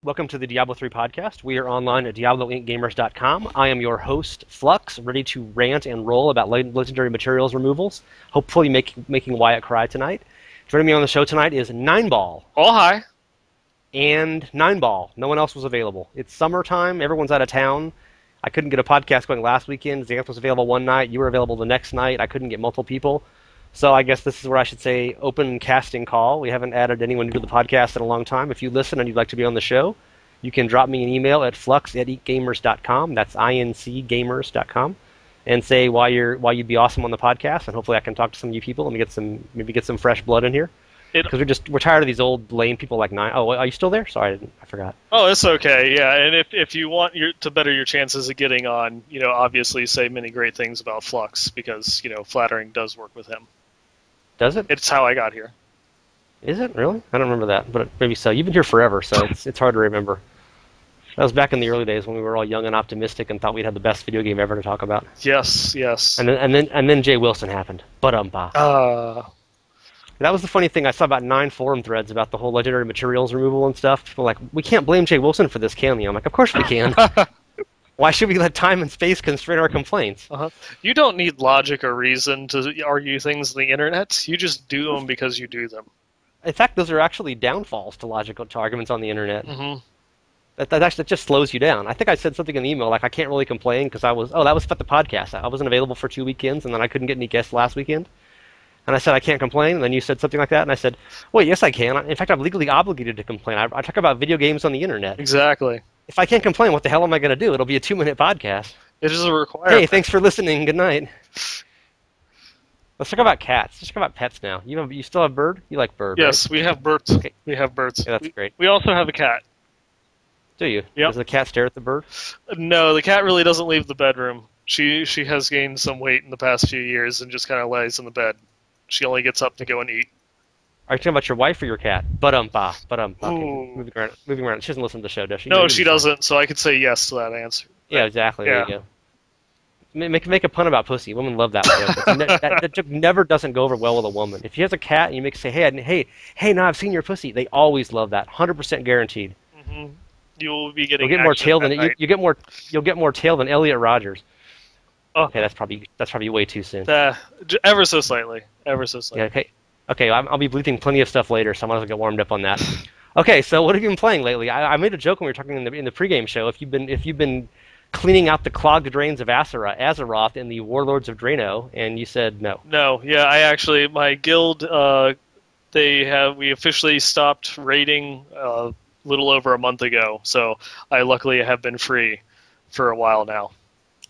Welcome to the Diablo III podcast. We are online at DiabloIncGamers.com. I am your host, Flux, ready to rant and roll about legendary materials removals, hopefully making Wyatt cry tonight. Joining me on the show tonight is Neinball. Oh, hi. And Neinball. No one else was available. It's summertime. Everyone's out of town. I couldn't get a podcast going last weekend. Xanth was available one night. You were available the next night. I couldn't get multiple people. So I guess this is where I should say open casting call. We haven't added anyone to the podcast in a long time. If you listen and you'd like to be on the show, you can drop me an email at flux@incgamers.com. That's incgamers.com, and say why you'd be awesome on the podcast, and hopefully I can talk to some of you people and maybe get some fresh blood in here. Because we're tired of these old lame people like Nine. Oh, are you still there? Sorry, I forgot. Oh, it's okay. Yeah, and if you want to better your chances of getting on, obviously say many great things about Flux, because flattering does work with him. Does it? It's how I got here. Is it really? I don't remember that, but maybe so. You've been here forever, so it's hard to remember. That was back in the early days when we were all young and optimistic and thought we'd have the best video game ever to talk about. Yes. And then Jay Wilson happened. That was the funny thing. I saw about 9 forum threads about the whole legendary materials removal and stuff. People were like, we can't blame Jay Wilson for this, can we? I'm like, of course we can. Why should we let time and space constrain our complaints? You don't need logic or reason to argue things on the internet. You just do them because you do them. In fact, those are actually downfalls to arguments on the internet. Mm-hmm. That just slows you down. I think I said something in the email like I can't really complain because that was about the podcast. I wasn't available for 2 weekends, and then I couldn't get any guests last weekend. And I said I can't complain, and then you said something like that, and I said, well, yes, I can. In fact, I'm legally obligated to complain. I talk about video games on the internet. Exactly. If I can't complain, what the hell am I going to do? It'll be a 2-minute podcast. It is a requirement. Hey, thanks for listening. Good night. Let's talk about cats. Let's talk about pets now. You still have Bird? You like Bird, Yes, right? we have birds. Okay. We have birds. Yeah, that's great. We also have a cat. Do you? Yep. Does the cat stare at the bird? No, the cat really doesn't leave the bedroom. She has gained some weight in the past few years and just kind of lays in the bed. She only gets up to go and eat. Are you talking about your wife or your cat? Okay. Ooh. Moving around. She doesn't listen to the show, does she? No, she doesn't, so I could say yes to that answer. Yeah, exactly. Yeah. There you go. Make a pun about pussy. Women love that joke. That joke never doesn't go over well with a woman. If she has a cat and you say, hey, now I've seen your pussy, they always love that. 100% guaranteed. Mm-hmm. You'll be getting you'll get more tail than you'll get more tail than Elliot Rodgers. Oh. Okay, that's probably way too soon. Ever so slightly. Yeah, okay. I'll be bleeping plenty of stuff later, so I might as well get warmed up on that. Okay, so what have you been playing lately? I made a joke when we were talking in the pregame show. If you've been cleaning out the clogged drains of Azeroth in the Warlords of Drano, and you said no. No, yeah, my guild, we officially stopped raiding a little over a month ago, so I luckily have been free for a while now.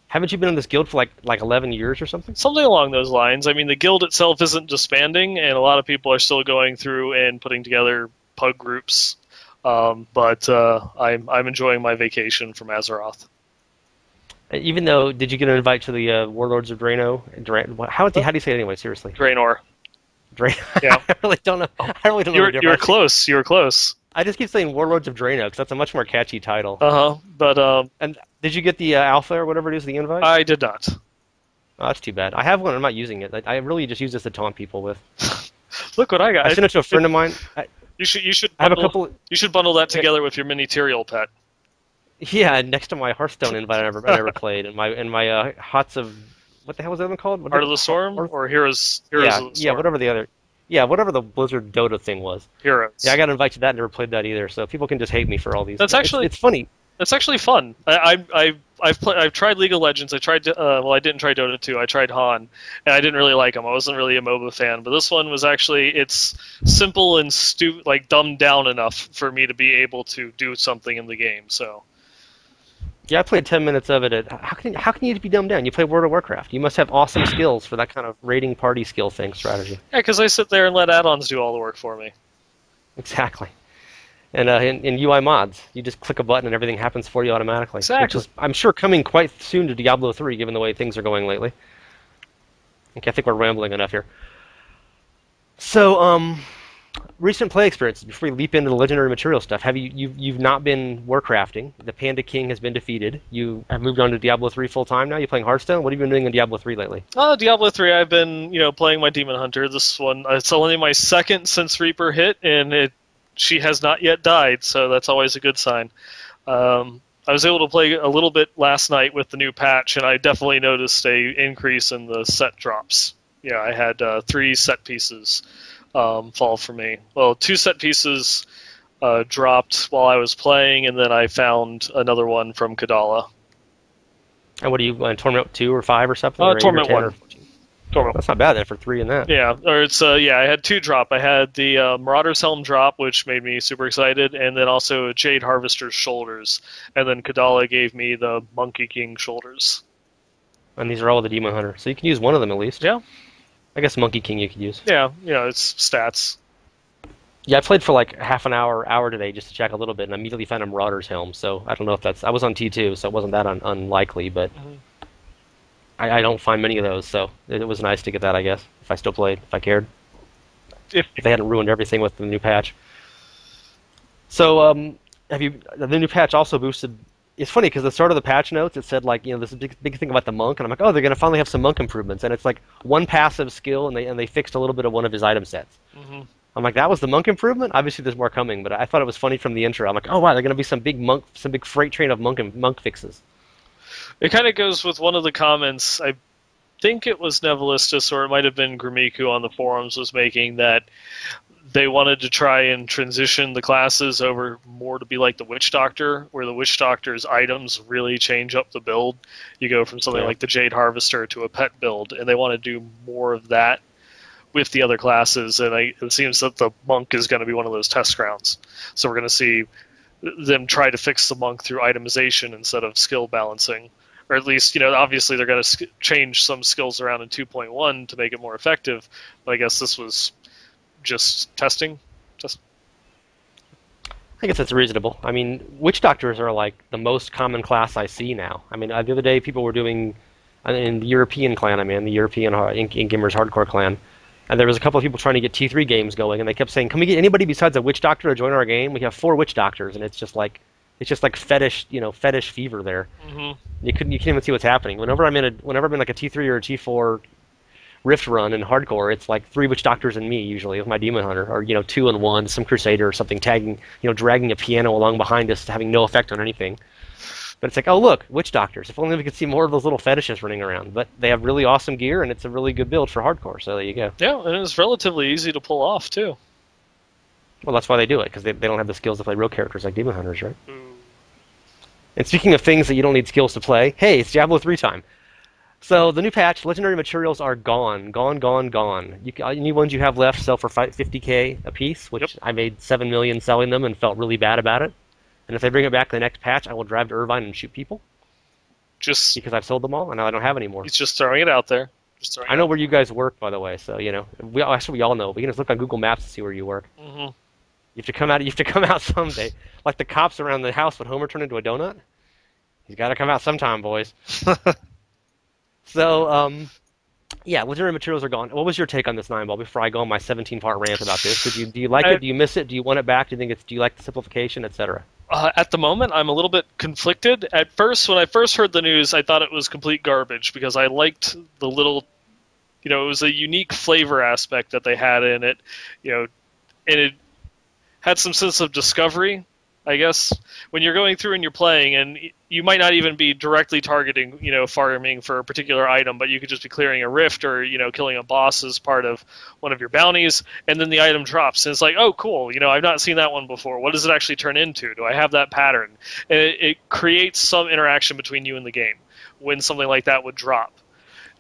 Haven't you been in this guild for like 11 years or something? Something along those lines. I mean, the guild itself isn't disbanding, and a lot of people are still going through and putting together pug groups. But I'm enjoying my vacation from Azeroth. Even though, did you get an invite to the Warlords of Drano? How do you say it anyway? Seriously. Draenor. Yeah. I really don't know. I really don't know the difference. You were close. You were close. I just keep saying Warlords of Drano because that's a much more catchy title. But and did you get the alpha or whatever it is, the invite? I did not. Oh, that's too bad. I have one. I'm not using it. I really just use this to taunt people with. Look what I got. I sent it to a friend of mine. You should. I have a couple. You should bundle that together with your mini-terial pet. Yeah, next to my Hearthstone invite I never played, and my Hots of what the hell was that one called? Heart of the Storm or Heroes of the Storm? whatever the Blizzard Dota thing was. Heroes. Yeah, I got invited to that and never played that either. So people can just hate me for all these. It's funny. It's actually fun. I've tried League of Legends. I tried I didn't try Dota 2. I tried Han, and I didn't really like them. I wasn't really a MOBA fan, but this one was it's simple and dumbed down enough for me to be able to do something in the game. So. Yeah, I played 10 minutes of it. How can you be dumbed down? You play World of Warcraft. You must have awesome skills for that kind of raiding party skill thing strategy. Yeah, because I sit there and let add-ons do all the work for me. Exactly. And in UI mods, you just click a button and everything happens for you automatically. Exactly. Which is, I'm sure, coming quite soon to Diablo III, given the way things are going lately. Okay, I think we're rambling enough here. So, Recent play experiences before we leap into the legendary material stuff. Have you've not been warcrafting? The Panda King has been defeated. You have moved on to Diablo 3 full time now. You playing Hearthstone? What have you been doing in Diablo 3 lately? Diablo 3, I've been, playing my Demon Hunter. This one, it's only my second since Reaper hit, and she has not yet died, so that's always a good sign. I was able to play a little bit last night with the new patch, and I definitely noticed a increase in the set drops. Yeah, I had 3 set pieces fall for me. Well, 2 set pieces dropped while I was playing, and then I found another one from Kadala. And what are you in Torment 2 or 5 or something? Or Torment 1. Torment. That's not bad then for 3 in that. Yeah, or it's I had 2 drop. I had the Marauder's Helm drop, which made me super excited, and then also Jade Harvester's shoulders, and then Kadala gave me the Monkey King shoulders. And these are all the Demon Hunter, so you can use one of them at least. Yeah. I guess Monkey King you could use. Yeah, it's stats. Yeah, I played for like half an hour today just to check a little bit, and immediately found a Marauder's Helm. So I don't know if that's. I was on T2, so it wasn't that unlikely, but I don't find many of those. So it was nice to get that, I guess, if I still played, if I cared. If they hadn't ruined everything with the new patch. So the new patch also boosted. It's funny because at the start of the patch notes it said like this big thing about the monk, and I'm like, oh, they're gonna finally have some monk improvements, and it's like one passive skill, and they fixed a little bit of one of his item sets. I'm like, that was the monk improvement. Obviously, there's more coming, but I thought it was funny from the intro. I'm like, oh wow, they're gonna be some big freight train of monk fixes. It kind of goes with one of the comments. I think it was Nevelistus, or it might have been Grimiku on the forums was making that. They wanted to try and transition the classes over more to be like the Witch Doctor, where the Witch Doctor's items really change up the build. You go from something like the Jade Harvester to a pet build, and they want to do more of that with the other classes, and it seems that the Monk is going to be one of those test grounds. So we're going to see them try to fix the Monk through itemization instead of skill balancing. Or at least, obviously they're going to change some skills around in 2.1 to make it more effective, but I guess this was just testing. I guess that's reasonable. I mean, witch doctors are like the most common class I see now. I mean, the other day people were doing in the European clan I'm in, the European In-Gamers Hardcore clan, and there was a couple of people trying to get T3 games going, and they kept saying, "Can we get anybody besides a witch doctor to join our game? We have 4 witch doctors," and it's just like fetish, fetish fever there. You can't even see what's happening. Whenever I'm in like a T3 or a T4 Rift run in hardcore, it's like 3 witch doctors and me usually with my Demon Hunter, or 2 and 1, some Crusader or something tagging, dragging a piano along behind us, having no effect on anything. But it's like, oh look, witch doctors. If only we could see more of those little fetishes running around. But they have really awesome gear, and it's a really good build for hardcore. So there you go. Yeah, and it's relatively easy to pull off too. Well, that's why they do it, because they don't have the skills to play real characters like Demon Hunters, right? And speaking of things that you don't need skills to play, hey, it's Diablo 3 time. So the new patch, legendary materials are gone. Any ones you have left sell for $50K a piece, which I made $7 million selling them and felt really bad about it. And if they bring it back the next patch, I will drive to Irvine and shoot people. Just because I've sold them all and now I don't have any more. He's just throwing it out there. I know where you guys work, by the way. So we all know. We can just look on Google Maps to see where you work. You have to come out. You have to come out someday. Like the cops around the house when Homer turned into a donut. He's got to come out sometime, boys. So, legendary materials are gone. What was your take on this Neinball before I go on my 17-part rant about this? Do you like it? Do you miss it? Do you want it back? Do you like the simplification, etc.? At the moment, I'm a little bit conflicted. At first, when I first heard the news, I thought it was complete garbage because I liked the little, it was a unique flavor aspect that they had in it, and it had some sense of discovery. I guess when you're going through and you're playing, and you might not even be directly targeting, farming for a particular item, but you could just be clearing a rift or, killing a boss as part of one of your bounties, and then the item drops, and it's like, oh, cool, I've not seen that one before. What does it actually turn into? Do I have that pattern? And it creates some interaction between you and the game when something like that would drop.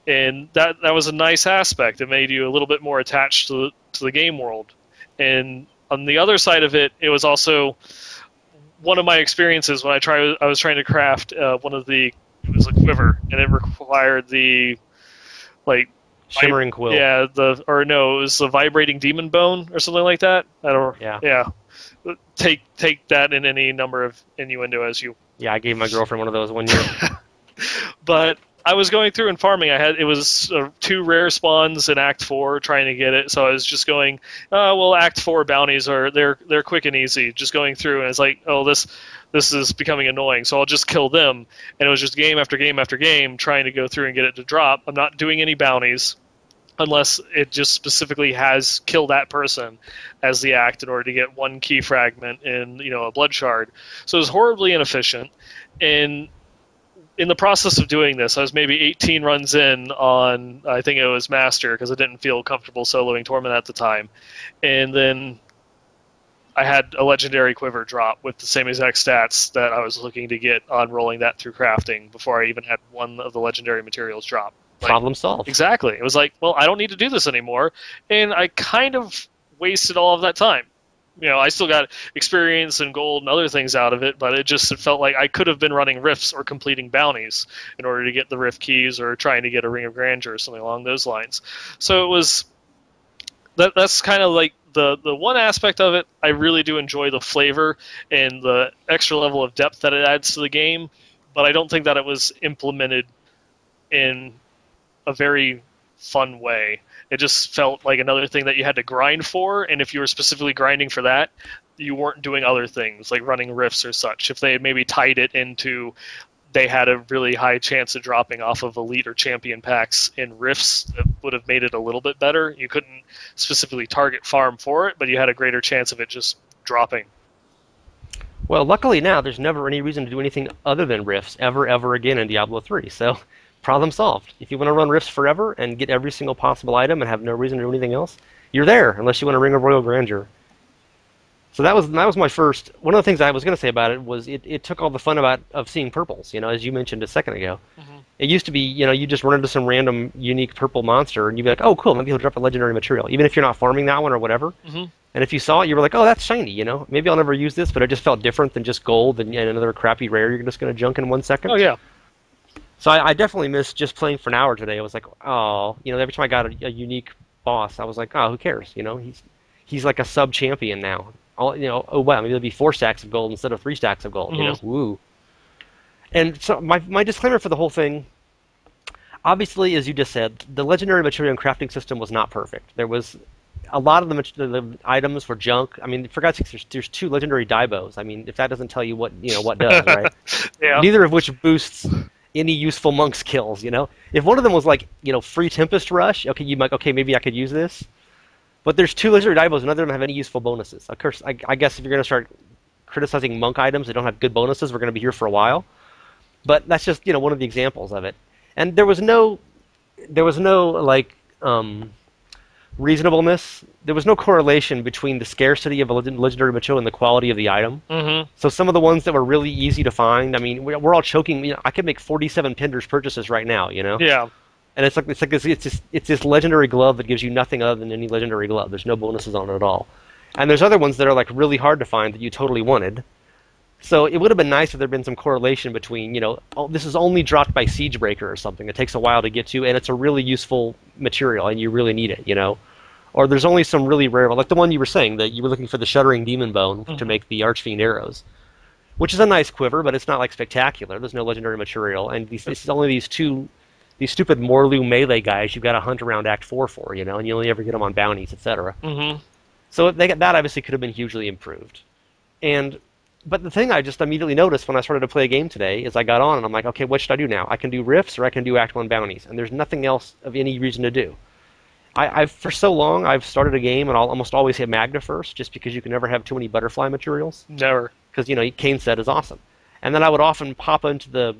And that was a nice aspect. It made you a little bit more attached to the game world. And on the other side of it, it was also one of my experiences when I was trying to craft it was a quiver, and it required the shimmering quill. Yeah, it was the vibrating demon bone or something like that. Yeah. Take that in any number of innuendo as you. Yeah, I gave my girlfriend one of those one year. But I was going through and farming. It was 2 rare spawns in Act 4 trying to get it, so I was just going, well, Act 4 bounties they're quick and easy. Just going through, and it's like, oh, this is becoming annoying, so I'll just kill them. And it was just game after game after game trying to go through and get it to drop. I'm not doing any bounties unless it just specifically has kill that person as the act in order to get 1 key fragment in, a blood shard. So it was horribly inefficient. And in the process of doing this, I was maybe 18 runs in on, I think it was Master, because I didn't feel comfortable soloing Torment at the time. And then I had a legendary quiver drop with the same exact stats that I was looking to get on rolling that through crafting before I even had one of the legendary materials drop. Problem solved. Exactly. It was like, well, I don't need to do this anymore. And I kind of wasted all of that time. I still got experience and gold and other things out of it, but it felt like I could have been running rifts or completing bounties in order to get the rift keys or trying to get a Ring of Grandeur or something along those lines. So it was that's kind of like the one aspect of it. I really do enjoy the flavor and the extra level of depth that it adds to the game, but I don't think that it was implemented in a very fun way. It just felt like another thing that you had to grind for, and if you were specifically grinding for that, you weren't doing other things like running rifts or such. If they had maybe tied it into they had a really high chance of dropping off of elite or champion packs in rifts, that would have made it a little bit better. You couldn't specifically target farm for it, but you had a greater chance of it just dropping. Well, luckily now there's never any reason to do anything other than rifts ever again in Diablo 3, so problem solved. If you want to run rifts forever and get every single possible item and have no reason to do anything else, you're there, unless you want to Ring of Royal Grandeur. So that was my first. One of the things I was going to say about it was it took all the fun of seeing purples. As you mentioned a second ago. Mm-hmm. It used to be, you just run into some random unique purple monster and you'd be like, oh cool, maybe he'll drop a legendary material, even if you're not farming that one or whatever. Mm-hmm. And if you saw it, you were like, oh, that's shiny. Maybe I'll never use this, but it just felt different than just gold and another crappy rare you're just going to junk in 1 second. Oh yeah. So I definitely missed just playing for an hour today. I was like, oh, every time I got a unique boss, I was like, oh, who cares? He's like a sub champion now. Oh wow, maybe there'll be 4 stacks of gold instead of 3 stacks of gold. Mm-hmm. Woo. And so my disclaimer for the whole thing, obviously, as you just said, the legendary material and crafting system was not perfect. There was a lot of the items were junk. I mean, for God's sake, there's 2 legendary Daibos. I mean, if that doesn't tell you what does, right? Yeah. Neither of which boosts any useful monk skills. If one of them was like free Tempest Rush, okay, you might maybe I could use this. But there's 2 legendary Daibos, none of them have any useful bonuses. Of course, I guess if you're going to start criticizing monk items that don't have good bonuses, we're going to be here for a while. But that's just one of the examples of it. And there was no like reasonableness. There was no correlation between the scarcity of a legendary material and the quality of the item. Mm-hmm. So some of the ones that were really easy to find, I mean, we're all choking. I could make 47 Pinder's purchases right now. Yeah. And it's this legendary glove that gives you nothing other than any legendary glove. There's no bonuses on it at all. And there's other ones that are like really hard to find that you totally wanted. So it would have been nice if there'd been some correlation between, oh, this is only dropped by Siegebreaker or something. It takes a while to get to, and it's a really useful material, and you really need it, Or there's only some really rare, like the one you were saying, that you were looking for the Shuddering Demon Bone to make the Archfiend arrows, which is a nice quiver, but it's not like spectacular. There's no legendary material, and it's only these stupid Morlu melee guys you've got to hunt around Act 4 for, and you only ever get them on bounties, etc. Mm-hmm. So that obviously could have been hugely improved. But the thing I just immediately noticed when I started to play a game today is I got on and I'm like, okay, what should I do now? I can do rifts or I can do Act 1 bounties, and there's nothing else of any reason to do. I've for so long, I've started a game and I'll almost always hit Maghda first, just because you can never have too many butterfly materials. Never. Because, Kane's set is awesome. And then I would often pop into the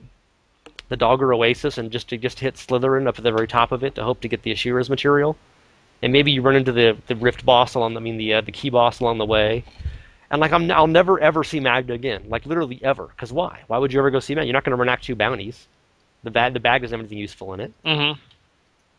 Dogger Oasis and just hit Slytherin up at the very top of it to hope to get the Ashira's material. And maybe you run into the Rift boss the key boss along the way. And I'll never ever see Maghda again, like literally ever. Because why? Why would you ever go see Maghda? You're not going to run Act 2 bounties. The bag doesn't have anything useful in it. Mm-hmm.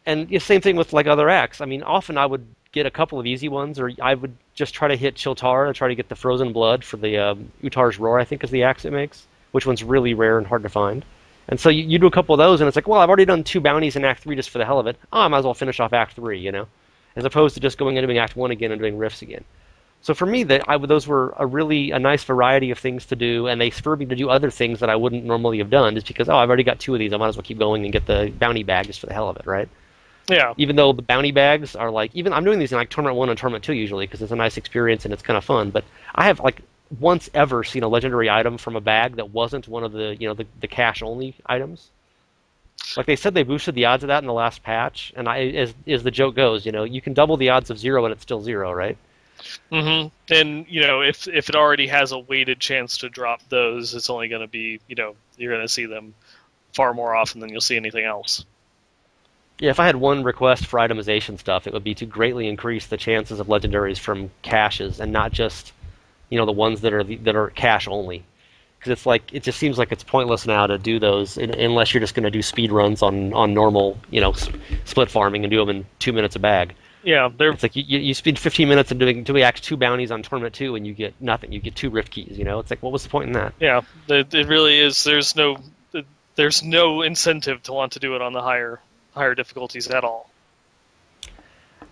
And the same thing with like other acts. I mean, often I would get a couple of easy ones, or I would just try to hit Chiltar and try to get the Frozen Blood for the Utar's Roar, I think is the axe it makes, which one's really rare and hard to find. And so you do a couple of those, and it's like, well, I've already done 2 bounties in Act 3 just for the hell of it. Oh, I might as well finish off Act 3, as opposed to just going and doing Act 1 again and doing rifts again. So for me, those were a nice variety of things to do, and they spurred me to do other things that I wouldn't normally have done, just because, I've already got 2 of these, I might as well keep going and get the bounty bag just for the hell of it, right? Yeah. Even though the bounty bags are like, even I'm doing these in like Tournament 1 and Tournament 2 usually, because it's a nice experience and it's kind of fun, but I have like once ever seen a legendary item from a bag that wasn't one of the, the cash-only items. Like they said they boosted the odds of that in the last patch, and as the joke goes, you can double the odds of 0 and it's still 0, right? Mm-hmm. And if it already has a weighted chance to drop those, it's only going to be you're going to see them far more often than you'll see anything else. Yeah, if I had one request for itemization stuff, it would be to greatly increase the chances of legendaries from caches and not just the ones that are cache only. Because it's like it just seems like it's pointless now to do those unless you're just going to do speed runs on normal split farming and do them in 2 minutes a bag. Yeah, it's like you spend 15 minutes and doing Act 2 bounties on Tournament 2 and you get nothing. You get 2 rift keys. It's like, what was the point in that? Yeah, it really is. There's no incentive to want to do it on the higher difficulties at all.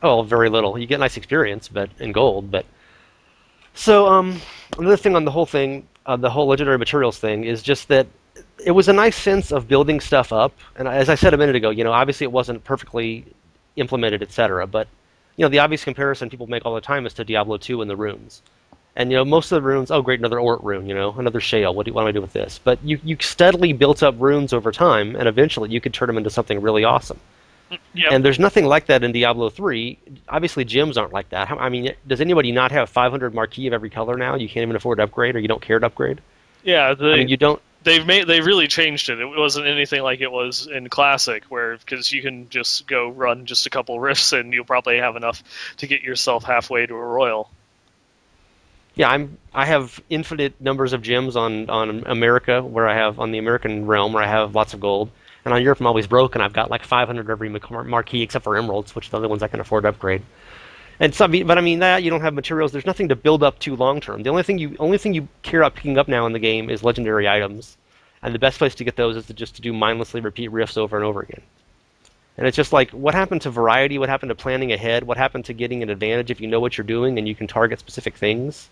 Oh, very little. You get nice experience, but in gold. But so another thing on the whole thing, the whole legendary materials thing, is just that it was a nice sense of building stuff up. And as I said a minute ago, obviously it wasn't perfectly implemented, etc. But the obvious comparison people make all the time is to Diablo 2 and the runes. And most of the runes, oh great, another Ort rune, another shale. What do I do with this? But you steadily built up runes over time, and eventually you could turn them into something really awesome. Yep. And there's nothing like that in Diablo 3. Obviously, gems aren't like that. I mean, does anybody not have 500 marquee of every color now? You can't even afford to upgrade, or you don't care to upgrade? Yeah, you don't. They really changed it. It wasn't anything like it was in Classic, because you can just go run just a couple rifts and you'll probably have enough to get yourself halfway to a royal. Yeah, I have infinite numbers of gems on America, where I have on the American realm where I have lots of gold, and on Europe I'm always broke, and I've got like 500 every marquee except for emeralds, which are the other ones I can afford to upgrade. And so, but I mean that you don't have materials. There's nothing to build up to long term. The only thing you care about picking up now in the game is legendary items, and the best place to get those is to do mindlessly repeat rifts over and over again. And it's just like, what happened to variety? What happened to planning ahead? What happened to getting an advantage if you know what you're doing and you can target specific things?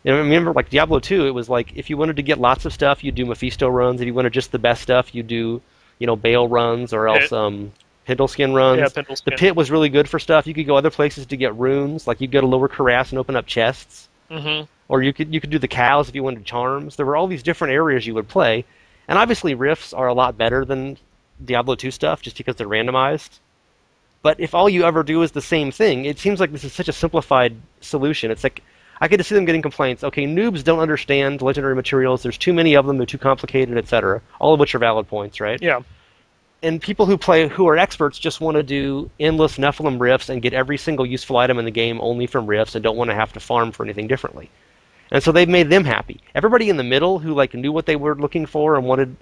Remember, like Diablo 2, it was like if you wanted to get lots of stuff, you'd do Mephisto runs. If you wanted just the best stuff, you'd do, Bale runs or else Pindleskin runs. Yeah, Pindleskin. The pit was really good for stuff. You could go other places to get runes, like you'd go to Lower Cuirass and open up chests. Mm-hmm. Or you could do the cows if you wanted charms. There were all these different areas you would play, and obviously rifts are a lot better than Diablo 2 stuff just because they're randomized. But if all you ever do is the same thing, it seems like this is such a simplified solution. It's like I could see them getting complaints. Okay, noobs don't understand legendary materials. There's too many of them. They're too complicated, etc. All of which are valid points, right? Yeah. And people who are experts just want to do endless Nephilim rifts and get every single useful item in the game only from rifts and don't want to have to farm for anything differently. And so they've made them happy. Everybody in the middle who knew what they were looking for and wanted,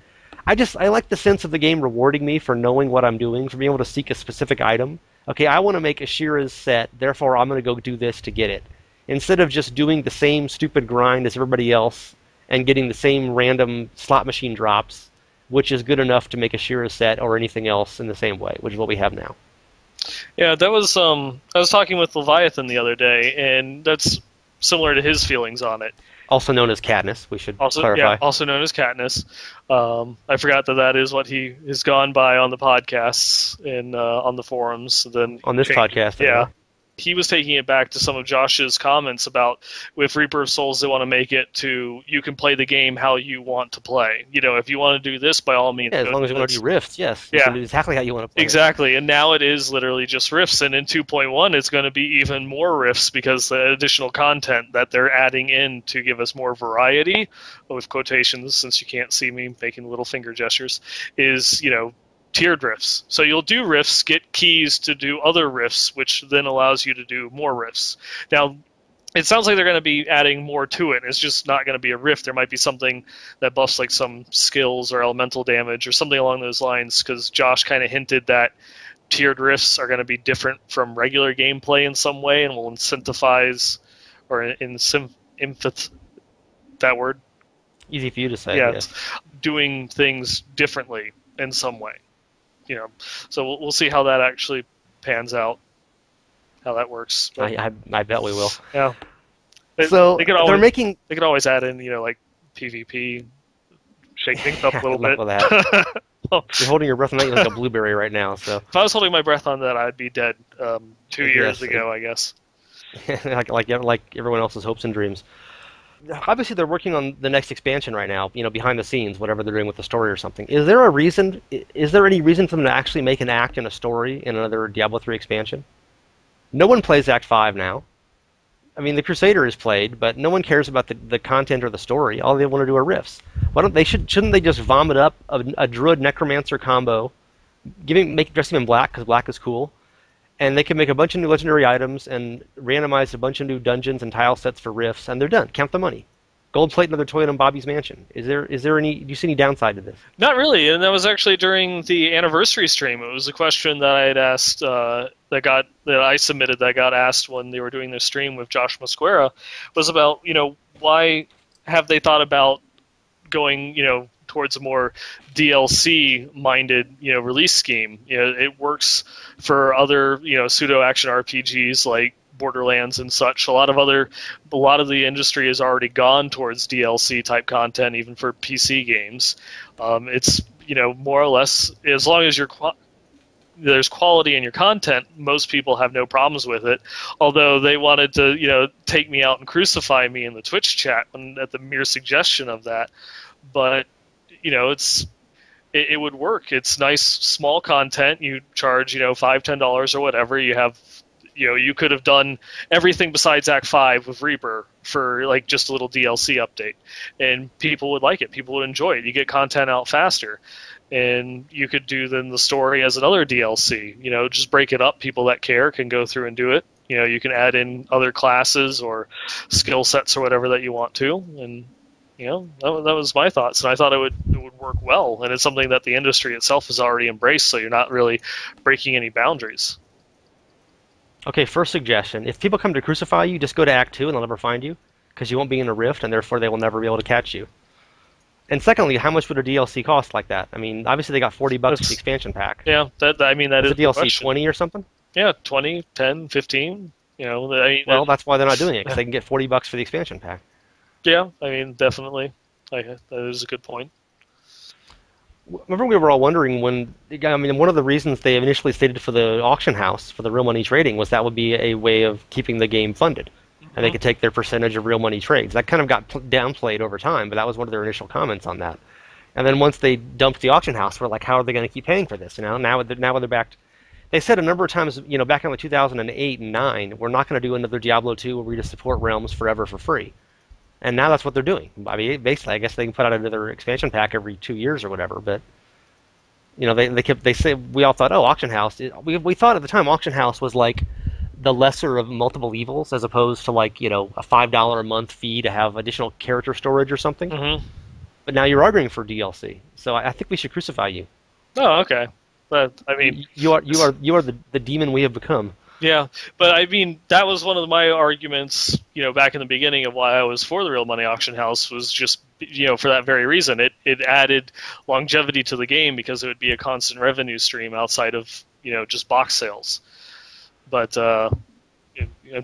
I like the sense of the game rewarding me for knowing what I'm doing, for being able to seek a specific item. Okay, I want to make Ashira's set, therefore I'm going to go do this to get it. Instead of just doing the same stupid grind as everybody else and getting the same random slot machine drops, which is good enough to make Ashira's set or anything else in the same way, which is what we have now. Yeah, that was I was talking with Leviathan the other day, and that's similar to his feelings on it. Also known as Katniss, we should clarify. Yeah, also known as Katniss. I forgot that is what he has gone by on the podcasts and on the forums. Then on this podcast, yeah. He was taking it back to some of Josh's comments about with Reaper of Souls, they want to make it to you can play the game how you want to play. If you want to do this, by all means. Yeah, as long as you want to do rifts, yes. Yeah. You can do exactly how you want to play. Exactly, and now it is literally just rifts, and in 2.1 it's going to be even more rifts because the additional content that they're adding in to give us more variety, with quotations, since you can't see me making little finger gestures, is, tiered rifts. So you'll do rifts, get keys to do other rifts, which then allows you to do more rifts. Now, it sounds like they're going to be adding more to it. It's just not going to be a rift. There might be something that buffs like some skills or elemental damage or something along those lines, because Josh kind of hinted that tiered rifts are going to be different from regular gameplay in some way and will incentivize or that word? Easy for you to say. Yes. Doing things differently in some way. So we'll see how that actually pans out, how that works. I bet we will. Yeah. So They could they're always making. they could always add in, like PvP, shake things up a Yeah, little good luck bit. with that. Well, You're holding your breath and not like a blueberry right now. So if I was holding my breath on that, I'd be dead 2 years yes, ago, I guess. like everyone else's hopes and dreams. Obviously, they're working on the next expansion right now. Behind the scenes, whatever they're doing with the story or something. Is there a reason? Is there any reason for them to actually make an act and a story in another Diablo 3 expansion? No one plays Act 5 now. I mean, the Crusader is played, but no one cares about the content or the story. All they want to do are riffs. Why don't they shouldn't they just vomit up a Druid Necromancer combo, dress him in black because black is cool, and they can make a bunch of new legendary items and randomize a bunch of new dungeons and tile sets for rifts, and they're done. Count the money. Gold plate another toilet in Bobby's mansion. Is there any? Do you see any downside to this? Not really, and that was actually during the anniversary stream. It was a question that I had asked that I submitted that got asked when they were doing their stream with Josh Mosquera, was about why have they thought about going towards a more DLC minded release scheme. It works for other pseudo action RPGs like Borderlands and such. A lot of the industry has already gone towards DLC type content, even for PC games. It's more or less, as long as there's quality in your content, most people have no problems with it. Although they wanted to take me out and crucify me in the Twitch chat at the mere suggestion of that, but it would work. It's nice small content. You charge $5-10 or whatever. You have you could have done everything besides Act 5 with Reaper for like just a little DLC update, and people would like it. People would enjoy it. You get content out faster, and you could do then the story as another DLC. Just break it up. People that care can go through and do it. You can add in other classes or skill sets or whatever that you want to, and that was my thoughts, and I thought it would work well, and it's something that the industry itself has already embraced, so you're not really breaking any boundaries. Okay, first suggestion: if people come to crucify you, just go to Act 2 and they'll never find you, because you won't be in a rift, and therefore they will never be able to catch you. And secondly, how much would a DLC cost like that? I mean, obviously they got $40 for the expansion pack. Yeah, that is the DLC question. 20 or something? Yeah, 20, 10, 15. Well, that's why they're not doing it, because they can get $40 for the expansion pack. Yeah, I mean, definitely. That is a good point. Remember, we were all wondering one of the reasons they initially stated for the auction house, for the real money trading, was that would be a way of keeping the game funded. And they could take their percentage of real money trades. That kind of got downplayed over time, but that was one of their initial comments on that. And then once they dumped the auction house, we're like, how are they going to keep paying for this? Now they're back. They said a number of times, back in like 2008 and 2009, we're not going to do another Diablo 2 where we just support Realms forever for free. And now that's what they're doing. I mean, basically, I guess they can put out another expansion pack every 2 years or whatever. But they say, we all thought, auction house. We thought at the time auction house was like the lesser of multiple evils, as opposed to like a $5 a month fee to have additional character storage or something. Mm-hmm. But now you're arguing for DLC, so I think we should crucify you. Oh, okay. But I mean, you are the demon we have become. Yeah, but I mean, that was one of my arguments, back in the beginning of why I was for the real money auction house, was just, for that very reason. It added longevity to the game because it would be a constant revenue stream outside of, just box sales. But,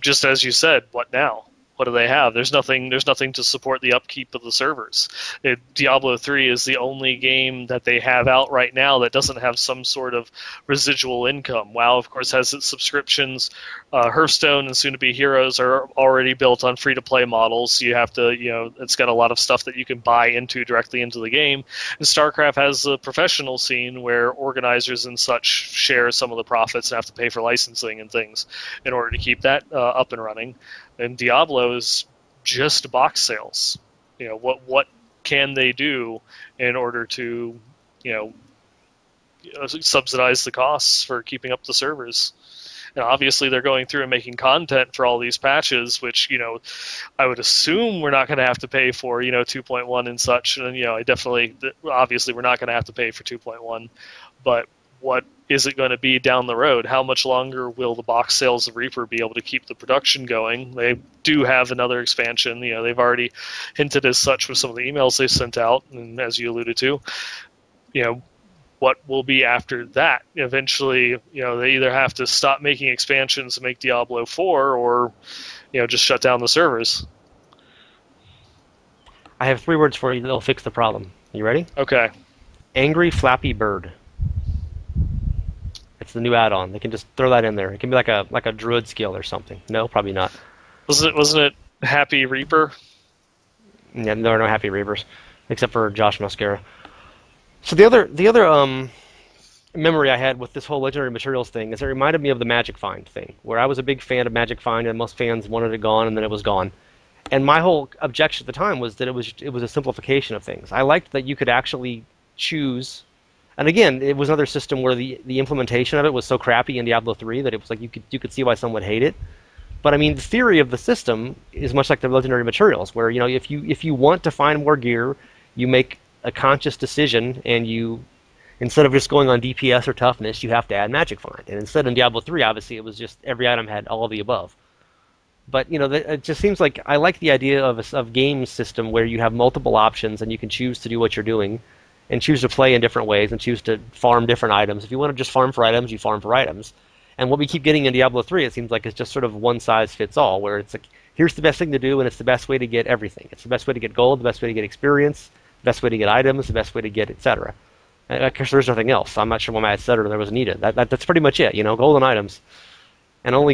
just as you said, what now? What do they have? There's nothing to support the upkeep of the servers. Diablo 3 is the only game that they have out right now that doesn't have some sort of residual income. WoW, of course, has its subscriptions. Hearthstone and soon-to-be Heroes are already built on free-to-play models. You have to, it's got a lot of stuff that you can buy directly into the game. And StarCraft has a professional scene where organizers and such share some of the profits and have to pay for licensing and things in order to keep that up and running. And Diablo is just box sales. What can they do in order to, subsidize the costs for keeping up the servers? And obviously they're going through and making content for all these patches, which, I would assume we're not going to have to pay for, 2.1 and such. And, obviously we're not going to have to pay for 2.1, but what is it going to be down the road? How much longer will the box sales of Reaper be able to keep the production going? They do have another expansion. They've already hinted as such with some of the emails they sent out, and as you alluded to, what will be after that? Eventually, they either have to stop making expansions and make Diablo 4, or just shut down the servers. I have 3 words for you that'll fix the problem. You ready? Okay. Angry Flappy Bird. It's the new add-on. They can just throw that in there. It can be like a druid skill or something. No, probably not. Wasn't it Happy Reaper? Yeah, there are no Happy Reavers, except for Josh Mascara. So the other memory I had with this whole legendary materials thing is it reminded me of the Magic Find thing, where I was a big fan of Magic Find, and most fans wanted it gone, and then it was gone. And my whole objection at the time was that it was a simplification of things. I liked that you could actually choose, and again, it was another system where the implementation of it was so crappy in Diablo 3 that it was like you could see why some would hate it. But I mean, the theory of the system is much like the legendary materials, where if you want to find more gear, you make a conscious decision, and you instead of just going on DPS or toughness, you have to add Magic Find. And instead in Diablo 3, obviously, it was just every item had all of the above. But it just seems like I like the idea of a game system where you have multiple options and you can choose to do what you're doing, and choose to play in different ways, and choose to farm different items. If you want to just farm for items, you farm for items. And what we keep getting in Diablo 3, it seems like it's just sort of one size fits all, where it's like, here's the best thing to do, and it's the best way to get everything. It's the best way to get gold, the best way to get experience, the best way to get items, the best way to get etc. Because there's nothing else. I'm not sure why etc. there was needed. That's pretty much it. Golden items, and only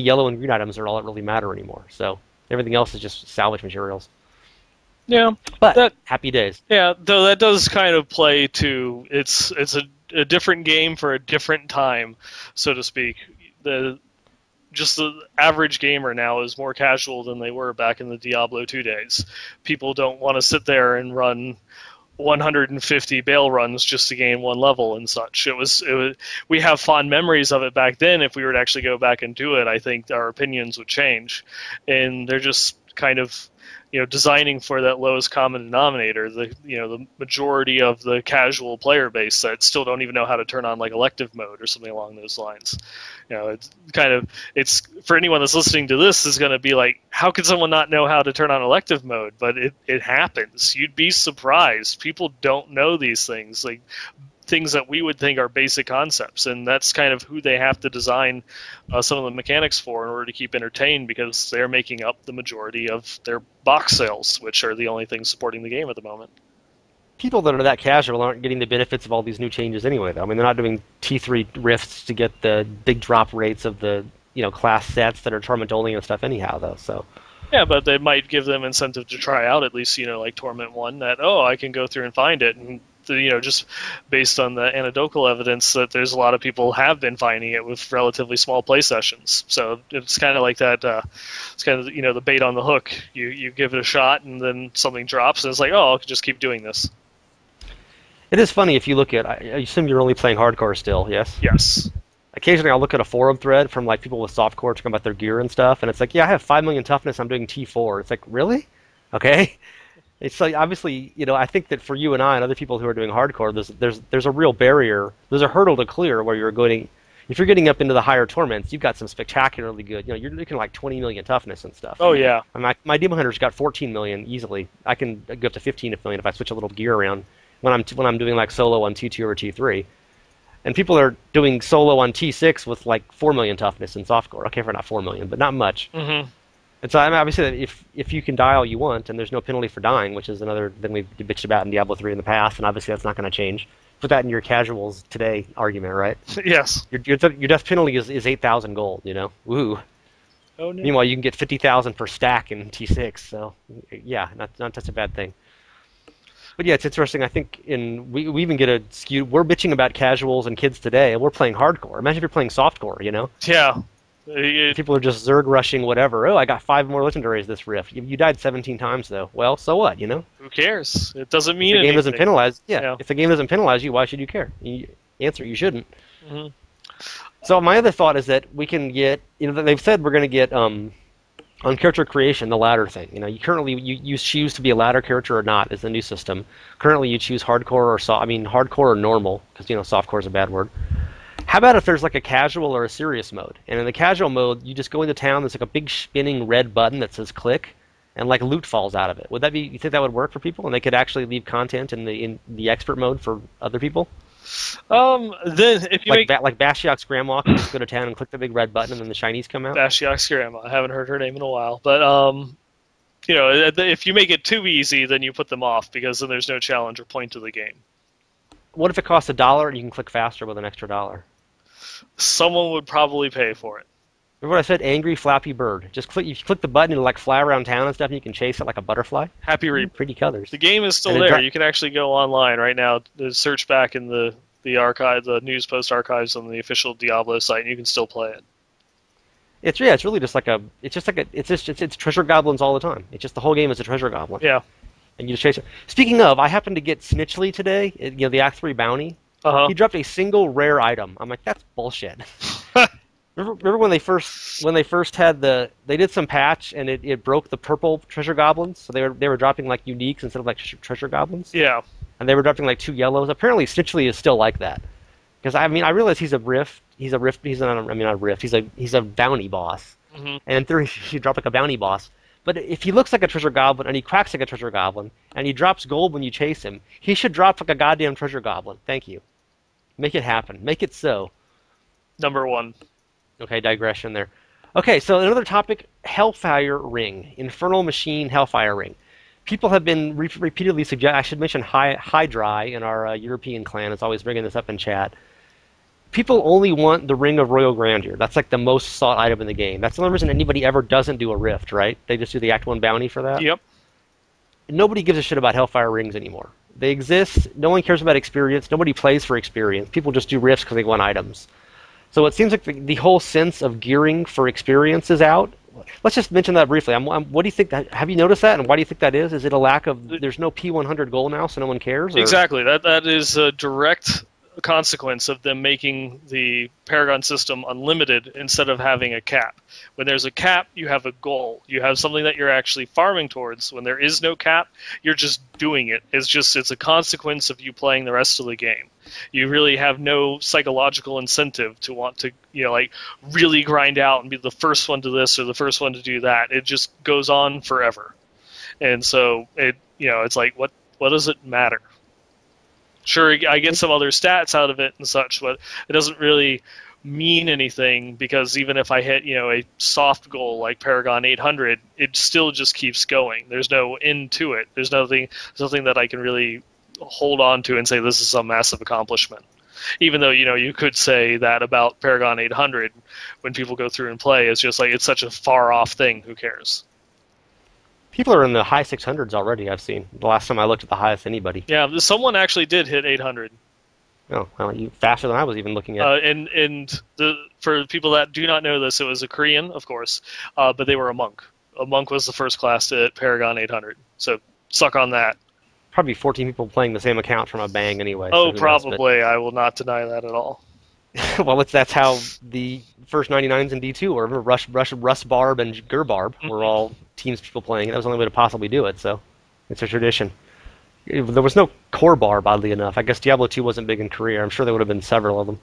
yellow and green items are all that really matter anymore. So everything else is just salvage materials. Yeah, but happy days. Yeah, though that does kind of play to it's a different game for a different time, so to speak. The average gamer now is more casual than they were back in the Diablo 2 days. People don't want to sit there and run 150 bail runs just to gain one level and such. It was we have fond memories of it back then. If we were to actually go back and do it, I think our opinions would change. And they're just kind of designing for that lowest common denominator, the majority of the casual player base that still don't even know how to turn on like elective mode or something along those lines. It's for anyone that's listening to this is going to be like, how could someone not know how to turn on elective mode? But it happens. You'd be surprised. People don't know these things, like things that we would think are basic concepts, and that's kind of who they have to design some of the mechanics for in order to keep entertained, because they're making up the majority of their box sales, which are the only things supporting the game at the moment. People that are that casual aren't getting the benefits of all these new changes anyway, though. I mean, they're not doing T3 rifts to get the big drop rates of the class sets that are Torment only and stuff anyhow, though. So yeah, but they might give them incentive to try out at least, like Torment 1, that, I can go through and find it, and just based on the anecdotal evidence that there's a lot of people have been finding it with relatively small play sessions. So it's kind of like that. It's kind of the bait on the hook. You give it a shot, and then something drops, and it's like, I'll just keep doing this. It is funny if you look at. I assume you're only playing hardcore still, yes? Yes. Occasionally, I'll look at a forum thread from like people with softcore talking about their gear and stuff, and it's like, yeah, I have 5 million toughness. I'm doing T4. It's like, really? Okay. It's like, obviously, I think that for you and I and other people who are doing hardcore, there's a real barrier. There's a hurdle to clear where if you're getting up into the higher torments, you've got some spectacularly good. You're looking like 20 million toughness and stuff. Oh yeah. My Demon Hunter's got 14 million easily. I can go up to 15 million if I switch a little gear around when I'm doing like solo on T2 or T3. And people are doing solo on T6 with like 4 million toughness in softcore. Okay, for not 4 million, but not much. Mm-hmm. And so, I mean, obviously, if you can die all you want, and there's no penalty for dying, which is another thing we've bitched about in Diablo 3 in the past, and obviously that's not going to change. Put that in your casuals today argument, right? Yes. Your death penalty is 8,000 gold, Woo. Oh, no. Meanwhile, you can get 50,000 per stack in T6, so yeah, not such a bad thing. But yeah, it's interesting. I think we even get a skew. We're bitching about casuals and kids today, and we're playing hardcore. Imagine if you're playing softcore, Yeah. People are just Zerg rushing whatever. I got 5 more legendaries this rift. You died 17 times, though. Well, so what, Who cares? It doesn't mean anything. If the game anything. doesn't penalize, Yeah. If the game doesn't penalize you, why should you care? Answer, you shouldn't. Mm-hmm. So my other thought is that we can get, they've said we're going to get, on character creation, the ladder thing. You choose to be a ladder character or not is the new system. Currently, you choose hardcore or normal, because, softcore is a bad word. How about if there's like a casual or a serious mode? And in the casual mode, you just go into town, there's like a big spinning red button that says click, and like loot falls out of it. You think that would work for people? And they could actually leave content in the expert mode for other people? Then if you like Bashiok's grandma can just go to town and click the big red button and then the shinies come out? Bashiok's grandma. I haven't heard her name in a while. But if you make it too easy, then you put them off because then there's no challenge or point to the game. What if it costs $1 and you can click faster with an extra $1? Someone would probably pay for it. Remember what I said? Angry Flappy Bird. Just click. You click the button and like fly around town and stuff, and you can chase it like a butterfly. Happy Reap. Pretty colors. The game is still there. You can actually go online right now, search back in the archive, the news post archives on the official Diablo site, and you can still play it. It's really just it's treasure goblins all the time. It's just the whole game is a treasure goblin. Yeah. And you just chase it. Speaking of, I happened to get Snitchley today. The Act 3 bounty. He dropped a single rare item. I'm like, that's bullshit. Remember when they first had they did some patch and it broke the purple treasure goblins, so they were dropping like uniques instead of like treasure goblins. Yeah. And they were dropping like 2 yellows. Apparently, Snitchley is still like that. Because I realize he's a rift. He's not a rift. He's a bounty boss. Mm-hmm. And in theory, he should drop like a bounty boss. But if he looks like a treasure goblin and he quacks like a treasure goblin and he drops gold when you chase him, he should drop like a goddamn treasure goblin. Thank you. Make it happen. Make it so. Number 1. Okay, digression there. Okay, so another topic, Hellfire Ring. Infernal Machine Hellfire Ring. People have been repeatedly I should mention Hydra in our European clan is always bringing this up in chat. People only want the Ring of Royal Grandeur. That's like the most sought item in the game. That's the only reason anybody ever doesn't do a Rift, right? They just do the Act 1 bounty for that? Yep. Nobody gives a shit about Hellfire Rings anymore. They exist. No one cares about experience. Nobody plays for experience. People just do Rifts because they want items. So it seems like the whole sense of gearing for experience is out. Let's just mention that briefly. What do you think? Have you noticed that, and why do you think that is? Is it a lack of? There's no P100 goal now, so no one cares. Or? Exactly. That is a direct consequence of them making the Paragon system unlimited instead of having a cap. When there's a cap, you have a goal. You have something that you're actually farming towards. When there is no cap, you're just doing it. It's a consequence of you playing the rest of the game. You really have no psychological incentive to want to, really grind out and be the first one to this or the first one to do that. It just goes on forever. And so it's like, what does it matter? Sure, I get some other stats out of it and such, but it doesn't really mean anything because even if I hit, a soft goal like Paragon 800, it still just keeps going. There's no end to it. There's nothing that I can really hold on to and say this is some massive accomplishment. Even though, you could say that about Paragon 800 when people go through and play, it's just like it's such a far off thing. Who cares? People are in the high 600s already, I've seen. The last time I looked at the highest anybody. Yeah, someone actually did hit 800. Oh, well, faster than I was even looking at. For people that do not know this, it was a Korean, of course, but they were a monk. A monk was the first class to hit Paragon 800. So suck on that. Probably 14 people playing the same account from a bang anyway. Oh, so probably. I will not deny that at all. Well, that's how the first 99s in D2 were. Russ Barb and Gerbarb were all teams people playing. That was the only way to possibly do it, so it's a tradition. There was no core Barb, oddly enough. I guess Diablo 2 wasn't big in Korea. I'm sure there would have been several of them.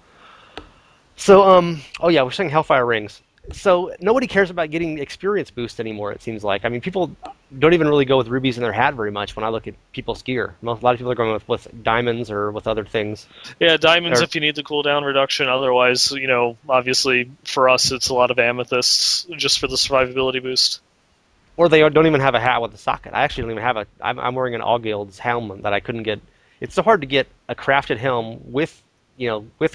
So, we're saying Hellfire Rings. So nobody cares about getting experience boost anymore, it seems like. I mean, people don't even really go with rubies in their hat very much when I look at people's gear. A lot of people are going with diamonds or with other things. Yeah, diamonds if you need the cooldown reduction. Otherwise, obviously for us it's a lot of amethysts just for the survivability boost. Or they don't even have a hat with a socket. I actually don't even have I'm wearing an Allguild's helm that I couldn't get. It's so hard to get a crafted helm with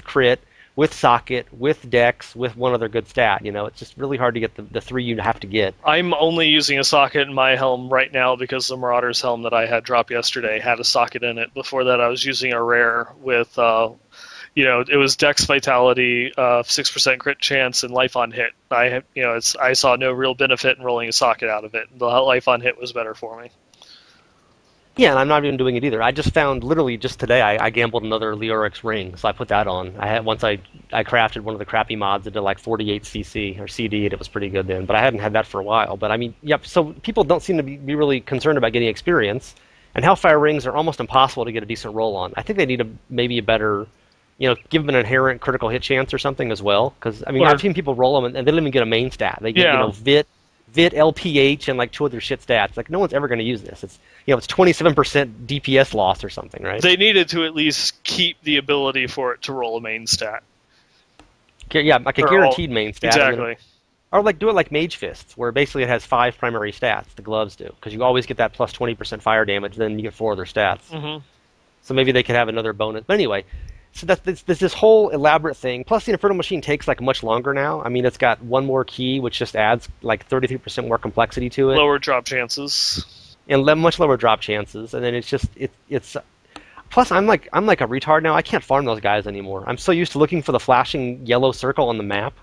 crit, with socket, with dex, with one other good stat. It's just really hard to get the 3 you have to get. I'm only using a socket in my helm right now because the Marauder's helm that I had drop yesterday had a socket in it. Before that, I was using a rare with, it was dex vitality, 6% crit chance, and life on hit. I saw no real benefit in rolling a socket out of it. The life on hit was better for me. Yeah, and I'm not even doing it either. I just found, literally just today, I gambled another Leorix ring, so I put that on. I crafted one of the crappy mods that did like 48 CC, or CD, and it was pretty good then, but I hadn't had that for a while. But I mean, so people don't seem to be really concerned about getting experience, and Hellfire Rings are almost impossible to get a decent roll on. I think they need maybe a better, give them an inherent critical hit chance or something as well, because, I've seen people roll them, and they don't even get a main stat. They get, Vit, LPH, and like 2 other shit stats. Like, no one's ever going to use this. It's it's 27% DPS loss or something, right? They needed to at least keep the ability for it to roll a main stat. Yeah, like a guaranteed main stat. Exactly. Or like do it like Mage Fists, where basically it has 5 primary stats. The gloves do, because you always get that plus 20% fire damage. Then you get 4 other stats. Mm-hmm. So maybe they could have another bonus. But anyway, so there's this whole elaborate thing. Plus, the Infernal Machine takes like much longer now. I mean, it's got one more key, which just adds like 33% more complexity to it, Lower drop chances. and much lower drop chances. And then it's just it's. Plus, I'm like a retard now. I can't farm those guys anymore. I'm so used to looking for the flashing yellow circle on the map.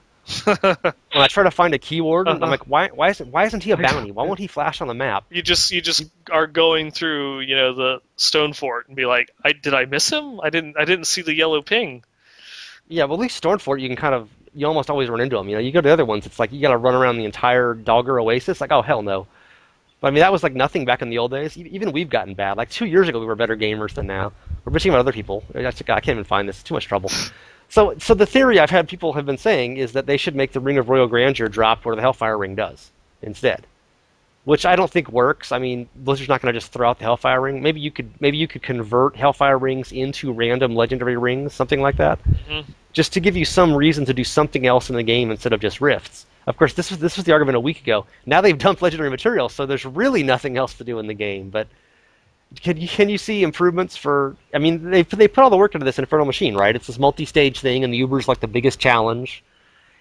When I try to find a keyword, I'm like, why isn't he a bounty? Why won't he flash on the map? You just are going through, the stone fort and be like, did I miss him? I didn't see the yellow ping. Yeah, well, at least Stormfort, you almost always run into them. You go to the other ones, it's like you got to run around the entire Dogger Oasis. Like, oh hell no. But I mean, that was like nothing back in the old days. Even we've gotten bad. Like 2 years ago, we were better gamers than now. We're bitching about other people. I can't even find this. It's too much trouble. So the theory I've had people have been saying is that they should make the Ring of Royal Grandeur drop where the Hellfire Ring does instead, which I don't think works. I mean, Blizzard's not going to just throw out the Hellfire Ring. Maybe you could convert Hellfire Rings into random legendary rings, something like that, just to give you some reason to do something else in the game instead of just rifts. Of course, this was the argument a week ago. Now they've dumped legendary material, so there's really nothing else to do in the game. But can you see improvements for? I mean, they put all the work into this Infernal Machine, right? It's this multi-stage thing, and the Uber's like the biggest challenge.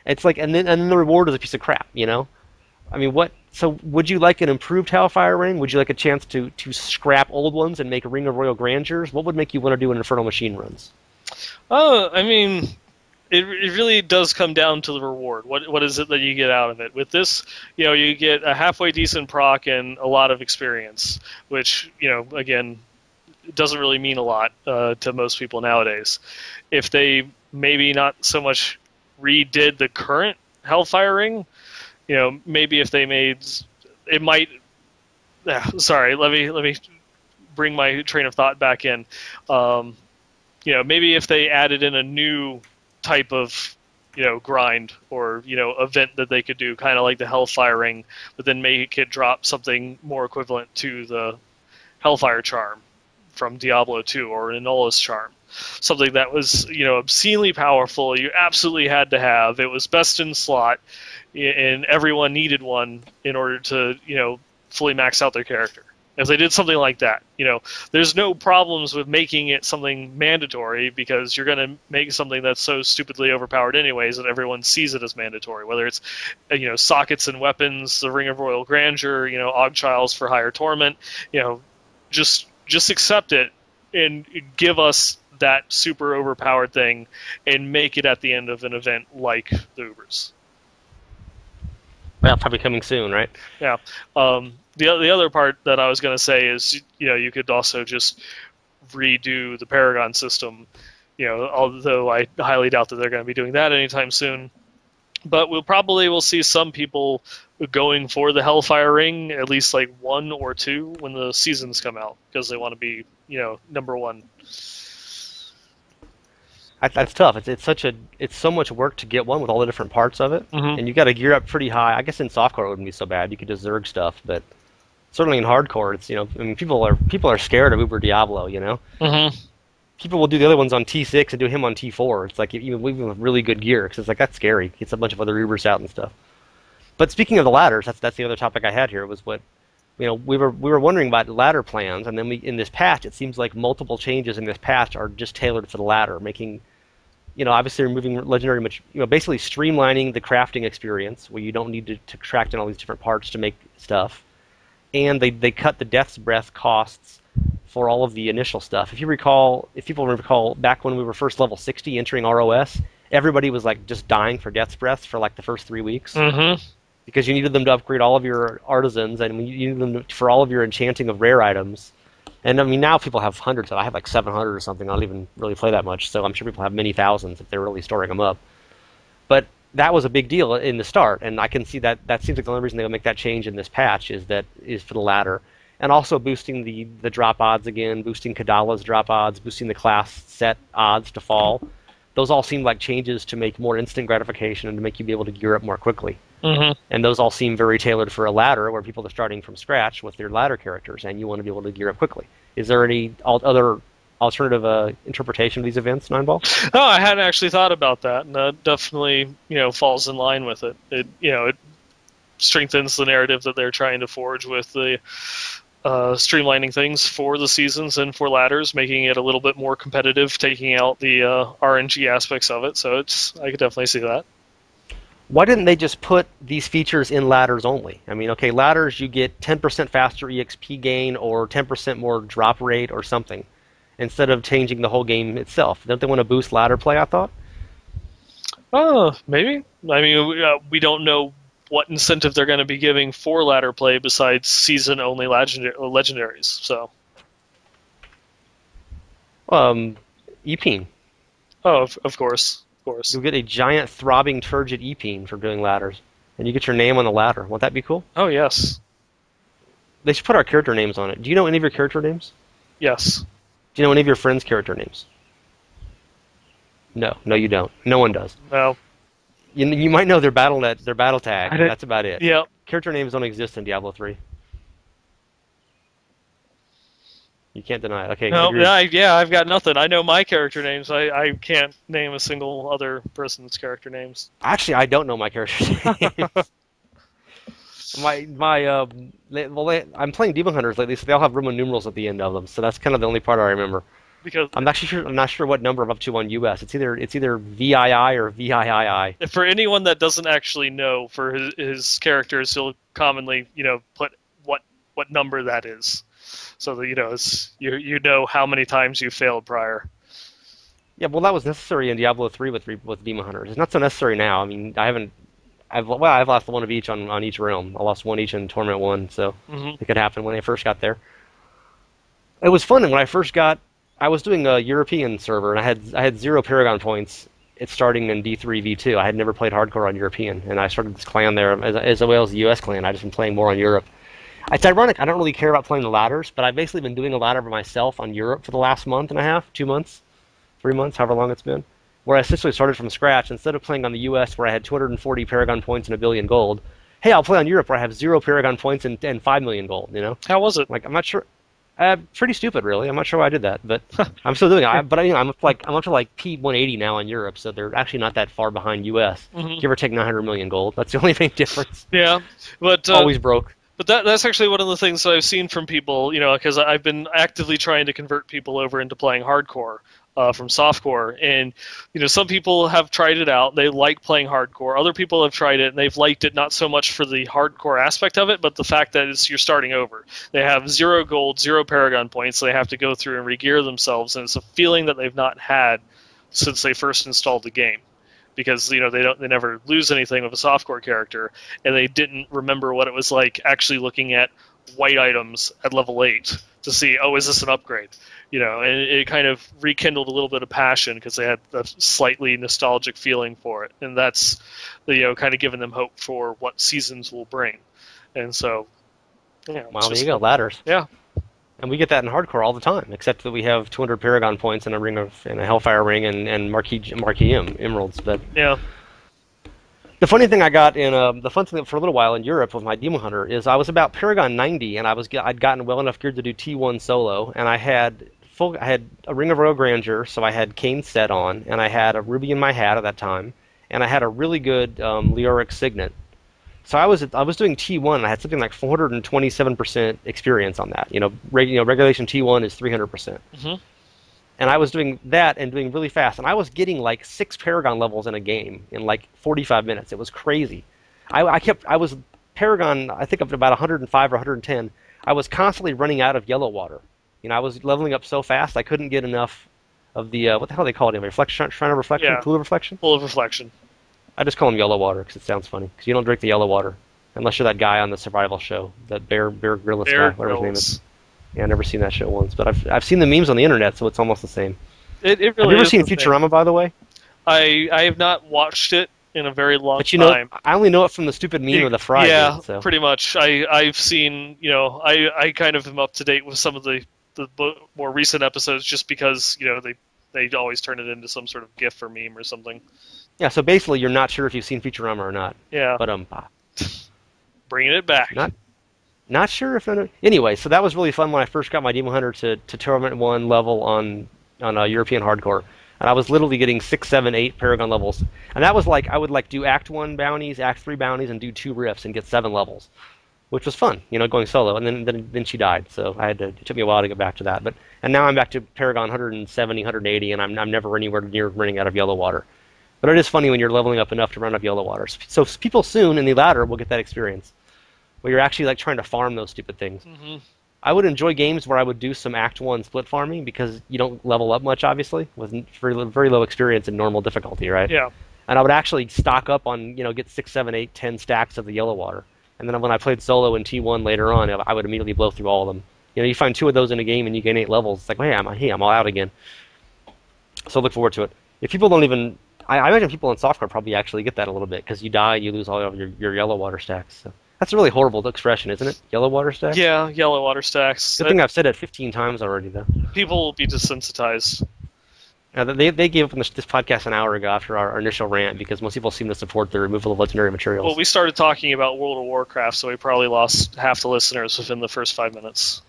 It's like, and then the reward is a piece of crap, I mean, what? So would you like an improved Hellfire Ring? Would you like a chance to scrap old ones and make a Ring of Royal Grandeurs? What would make you want to do an Infernal Machine runs? Oh, I mean, it really does come down to the reward. What is it that you get out of it? With this, you get a halfway decent proc and a lot of experience, which, again, doesn't really mean a lot to most people nowadays. If they maybe not so much redid the current Hellfire Ring, maybe if they made it might. Sorry, let me bring my train of thought back in. Maybe if they added in a new type of grind or event that they could do, kind of like the Hellfire Ring, but then make it drop something more equivalent to the Hellfire Charm from Diablo II or an Anola's Charm. Something that was, obscenely powerful, you absolutely had to have. It was best in slot, and everyone needed one in order to, fully max out their character. If they did something like that, there's no problems with making it something mandatory, because you're going to make something that's so stupidly overpowered anyways that everyone sees it as mandatory. Whether it's, sockets and weapons, the Ring of Royal Grandeur, Ogchiles for higher torment, just accept it and give us that super overpowered thing and make it at the end of an event like the Ubers. Well, probably coming soon, right? Yeah. The other part that I was going to say is, you could also just redo the Paragon system, although I highly doubt that they're going to be doing that anytime soon. But we'll see some people going for the Hellfire Ring, at least like 1 or 2 when the seasons come out, because they want to be, number 1. That's tough. It's so much work to get one with all the different parts of it, and you got to gear up pretty high. I guess in softcore it wouldn't be so bad. You could just Zerg stuff, but certainly in hardcore, it's I mean, people are scared of Uber Diablo. People will do the other ones on T6 and do him on T4. It's like even with really good gear, because it's like that's scary. Gets a bunch of other Ubers out and stuff. But speaking of the ladders, that's the other topic I had here, was what we were wondering about ladder plans, and then in this patch, it seems like multiple changes in this patch are just tailored for the ladder, making, obviously removing legendary, basically streamlining the crafting experience, where you don't need to track down all these different parts to make stuff, and they cut the Death's Breath costs for all of the initial stuff. If people recall, back when we were first level 60 entering ROS, everybody was like just dying for Death's Breath for like the first 3 weeks. Because you needed them to upgrade all of your artisans, and you needed them for all of your enchanting of rare items. And I mean, now people have hundreds. I have like 700 or something. I don't even really play that much, so I'm sure people have many thousands if they're really storing them up. But that was a big deal in the start, and I can see that seems like the only reason they'll make that change in this patch is for the ladder. And also boosting the drop odds again, boosting Kadala's drop odds, boosting the class set odds to fall. Those all seem like changes to make more instant gratification and to make you be able to gear up more quickly. And those all seem very tailored for a ladder, where people are starting from scratch with their ladder characters, and you want to be able to gear up quickly. Is there any other alternative interpretation of these events, Nineball? Oh, I hadn't actually thought about that, and that definitely falls in line with it. It strengthens the narrative that they're trying to forge with the streamlining things for the seasons and for ladders, making it a little bit more competitive, taking out the RNG aspects of it. So I could definitely see that. Why didn't they just put these features in ladders only? I mean, okay, ladders, you get 10% faster EXP gain or 10% more drop rate or something, instead of changing the whole game itself. Don't they want to boost ladder play, I thought? Oh, maybe. I mean, we don't know what incentive they're going to be giving for ladder play besides season-only legendaries. So, Epine. oh, of course. You'll get a giant throbbing turgid Epine for doing ladders, and you get your name on the ladder. Won't that be cool? Oh, yes. They should put our character names on it. Do you know any of your character names? Yes. Do you know any of your friends' character names? No, you don't. No one does. No. You might know their battle tag. That's about it. Yeah. Character names don't exist in Diablo 3. You can't deny it. Okay. No, I've got nothing. I know my character names. I can't name a single other person's character names. Actually, I don't know my character names. I'm playing Demon Hunters lately, so they all have Roman numerals at the end of them. So that's kind of the only part I remember. Because I'm not sure what number I'm up to on US. It's either VII or VIII. For anyone that doesn't actually know, for his characters, he'll commonly put what number that is, so that you know how many times you failed prior. Yeah, well, that was necessary in Diablo 3 with Demon Hunters. It's not so necessary now. I mean, I've lost one of each on each realm. I lost one each in Torment 1, so it could happen when I first got there. It was fun when I first got. I was doing a European server, and I had 0 Paragon points. It's starting in D3 V2. I had never played hardcore on European, and I started this clan there as well as the US clan. I just been playing more on Europe. It's ironic. I don't really care about playing the ladders, but I've basically been doing a ladder for myself on Europe for the last month and a half, 2 months, 3 months, however long it's been. Where I essentially started from scratch. Instead of playing on the US where I had 240 Paragon points and 1 billion gold, hey, I'll play on Europe where I have 0 Paragon points and 5 million gold. How was it? Like, I'm not sure. Pretty stupid, really. I'm not sure why I did that, but I'm still doing it. But I'm up to like P180 now in Europe, so they're actually not that far behind US. Give or take 900 million gold. That's the only big difference. Yeah, but always broke. But that's actually one of the things that I've seen from people, because I've been actively trying to convert people over into playing hardcore from softcore, and some people have tried it out. They like playing hardcore. Other people have tried it and they've liked it not so much for the hardcore aspect of it, but the fact that you're starting over. They have 0 gold, 0 Paragon points. So they have to go through and re-gear themselves, and it's a feeling that they've not had since they first installed the game. Because they never lose anything with a softcore character, and they didn't remember what it was like actually looking at white items at level 8 to see, oh, is this an upgrade? And it kind of rekindled a little bit of passion because they had a slightly nostalgic feeling for it, and that's kind of giving them hope for what seasons will bring. And so, well, there you go, ladders. Yeah. And we get that in hardcore all the time, except that we have 200 Paragon points and a Hellfire Ring and Marquee Emeralds. But yeah, the funny thing I got the fun thing for a little while in Europe with my Demon Hunter is I was about Paragon 90, and I'd gotten well enough geared to do T1 solo, and I had a Ring of Royal Grandeur, so I had Kane's set on, and I had a ruby in my hat at that time, and I had a really good Leoric Signet. So I was doing T1, and I had something like 427% experience on that. Regulation T1 is 300%. And I was doing that and doing really fast, and I was getting like 6 Paragon levels in a game in like 45 minutes. It was crazy. I was Paragon, I think, of about 105 or 110. I was constantly running out of yellow water. I was leveling up so fast I couldn't get enough of the what the hell do they call it? Reflection, shrine of reflection, yeah. Pool of reflection. Pool of reflection. I just call them yellow water because it sounds funny. Because you don't drink the yellow water unless you're that guy on the survival show, that Bear Grylls guy, whatever his name is. Yeah, I've never seen that show once, but I've seen the memes on the internet, so it's almost the same. It really have you ever is seen Futurama, by the way? I have not watched it in a very long but time. I only know it from the stupid meme of the fry. Yeah, dude, so. Pretty much. I've seen, I kind of am up to date with some of the more recent episodes just because, they always turn it into some sort of GIF or meme or something. Yeah, so basically you're not sure if you've seen Futurama or not. Yeah. But bringing it back. Not sure if anyway. So that was really fun when I first got my Demon Hunter to Tournament 1 level on a European Hardcore, and I was literally getting 6, 7, 8 Paragon levels, and that was like I would like do Act 1 bounties, Act 3 bounties, and do 2 rifts and get 7 levels, which was fun, going solo. And then she died, so it took me a while to get back to that. And now I'm back to Paragon 170, 180, and I'm never anywhere near running out of yellow water. But it is funny when you're leveling up enough to run up yellow water. So people soon in the ladder will get that experience, where you're actually like trying to farm those stupid things. Mm-hmm. I would enjoy games where I would do some Act 1 split farming because you don't level up much, obviously, with very low experience in normal difficulty, right? Yeah. And I would actually stock up on, get 6, 7, 8, 10 stacks of the yellow water. And then when I played solo in T1 later on, I would immediately blow through all of them. You find 2 of those in a game and you gain 8 levels. It's like, hey, I'm all out again. So look forward to it. If people don't even... I imagine people in software probably actually get that a little bit, because you die, you lose all of your yellow water stacks. So that's a really horrible expression, isn't it? Yellow water stacks? Yeah, yellow water stacks. Good thing I've said it 15 times already, though. People will be desensitized. They gave up on this podcast an hour ago after our initial rant, because most people seem to support the removal of legendary materials. Well, we started talking about World of Warcraft, so we probably lost half the listeners within the first 5 minutes.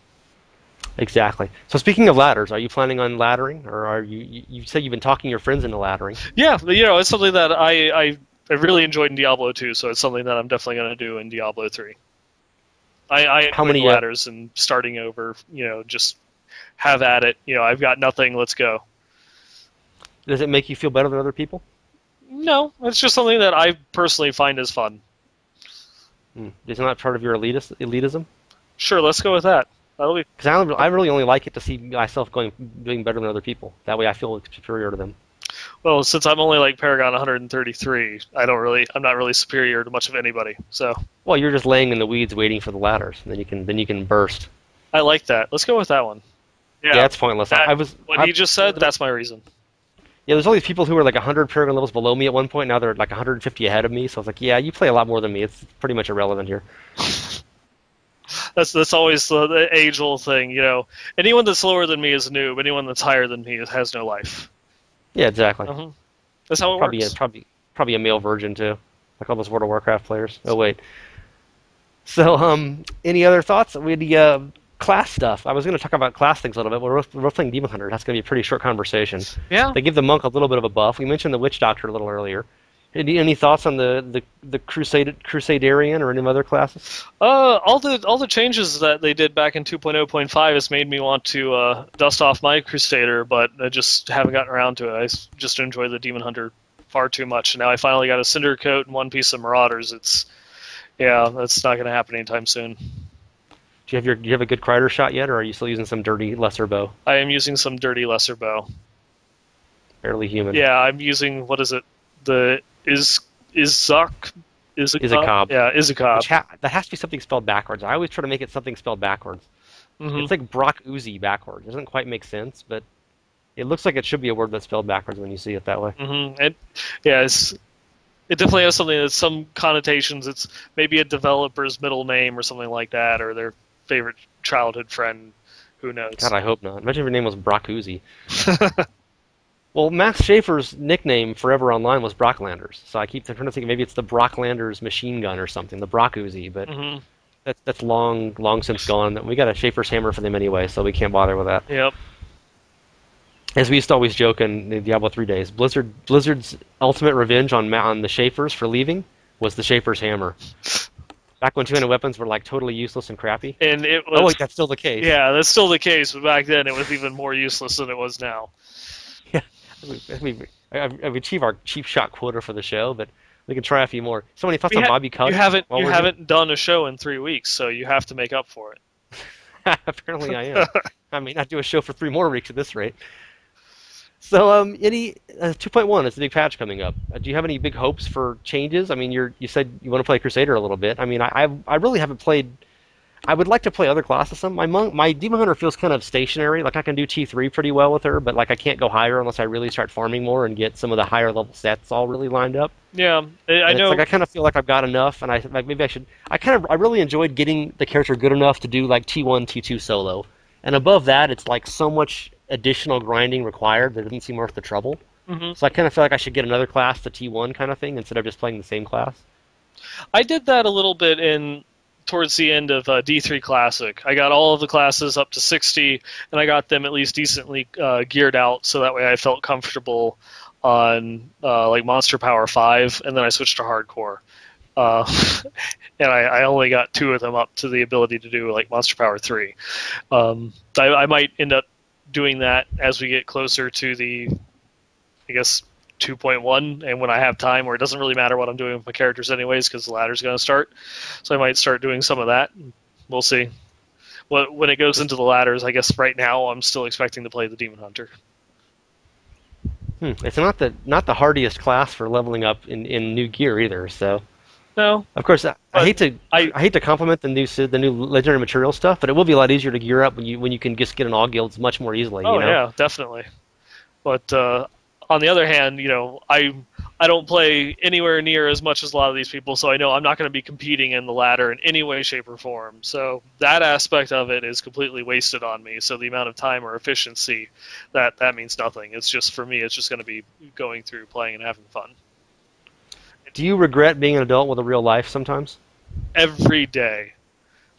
Exactly. So speaking of ladders, are you planning on laddering, or are you said you've been talking your friends into laddering? Yeah, it's something that I really enjoyed in Diablo 2, so it's something that I'm definitely going to do in Diablo 3. I How many ladders and starting over, just have at it. I've got nothing, let's go. Does it make you feel better than other people? No, it's just something that I personally find as fun. Isn't that part of your elitism? Sure, let's go with that. Because I really only like it to see myself doing better than other people. That way I feel superior to them. Well, since I'm only like Paragon 133, I'm not really superior to much of anybody. So. Well, you're just laying in the weeds waiting for the ladders, and then you can burst. I like that. Let's go with that one. Yeah, that's pointless. What he just said, that's my reason. Yeah, there's all these people who are like 100 Paragon levels below me at one point. Now they're like 150 ahead of me. So I was like, yeah, you play a lot more than me. It's pretty much irrelevant here. That's always the age-old thing, Anyone that's lower than me is a noob. Anyone that's higher than me has no life. Yeah, exactly. That's how it works. Probably a male virgin too, like all those World of Warcraft players. Oh wait. So any other thoughts? Class stuff. I was going to talk about class things a little bit. We're playing Demon Hunter. That's going to be a pretty short conversation. Yeah. They give the monk a little bit of a buff. We mentioned the Witch Doctor a little earlier. Any thoughts on the Crusaderian or any other classes? All the changes that they did back in 2.0.5 has made me want to dust off my Crusader, but I just haven't gotten around to it. I just enjoy the Demon Hunter far too much. Now I finally got a Cinder Coat and one piece of Marauders. That's not going to happen anytime soon. Do you have a good Crider shot yet, or are you still using some dirty lesser bow? I am using some dirty lesser bow. Barely human. Yeah, I'm using, what is it? The Izak? Izakab. Yeah, Izakab. That has to be something spelled backwards. I always try to make it something spelled backwards. Mm-hmm. It's like Brock Uzi backwards. It doesn't quite make sense, but it looks like it should be a word that's spelled backwards when you see it that way. Mm-hmm. It definitely has something that's some connotations. It's maybe a developer's middle name or something like that, or their favorite childhood friend. Who knows? God, I hope not. Imagine if your name was Brock Uzi. Well, Max Schaefer's nickname forever online was Brocklanders, so I keep trying to think maybe it's the Brocklanders machine gun or something, the Brock Uzi, but that's long since gone. We got a Schaefer's hammer for them anyway, so we can't bother with that. Yep. As we used to always joke in the Diablo 3 days, Blizzard's ultimate revenge on the Schaefers for leaving was the Schaefer's hammer. Back when two-handed weapons were like totally useless and crappy. And it was, wait, that's still the case. Yeah, that's still the case, but back then it was even more useless than it was now. Yeah, I've achieved our cheap shot quota for the show, but we can try a few more. So many thoughts on Bobby Cuddy? You haven't done a show in 3 weeks, so you have to make up for it. Apparently I am. I may not do a show for 3 more weeks at this rate. So, 2.1 is the big patch coming up. Do you have any big hopes for changes? I mean, you said you want to play Crusader a little bit. I mean, I really haven't played. I would like to play other classes some. My Demon Hunter feels kind of stationary. Like I can do T3 pretty well with her, but like I can't go higher unless I really start farming more and get some of the higher level sets all really lined up. Yeah, I know. Like I kind of feel like I've got enough, and maybe I should. I really enjoyed getting the character good enough to do like T1, T2 solo, and above that, it's like so much additional grinding required that it doesn't seem worth the trouble. Mm-hmm. So I kind of feel like I should get another class to T1 kind of thing instead of just playing the same class. I did that a little bit in towards the end of D3 Classic. I got all of the classes up to 60, and I got them at least decently geared out, so that way I felt comfortable on like Monster Power 5, and then I switched to Hardcore. And I only got 2 of them up to the ability to do like Monster Power 3. I might end up doing that as we get closer to the, I guess, 2.1, and when I have time where it doesn't really matter what I'm doing with my characters anyways, because the ladder's going to start. So I might start doing some of that. We'll see. When it goes into the ladders, I guess right now I'm still expecting to play the Demon Hunter. It's not the hardiest class for leveling up in new gear either. So no, of course I hate to compliment the new legendary material stuff, but it will be a lot easier to gear up when you can just get in all guilds much more easily. Oh, you know? Yeah, definitely. But on the other hand, I don't play anywhere near as much as a lot of these people, so I know I'm not going to be competing in the ladder in any way, shape, or form. So that aspect of it is completely wasted on me. So the amount of time or efficiency, that means nothing. It's just, for me, it's just going to be going through, playing, and having fun. Do you regret being an adult with a real life sometimes? Every day.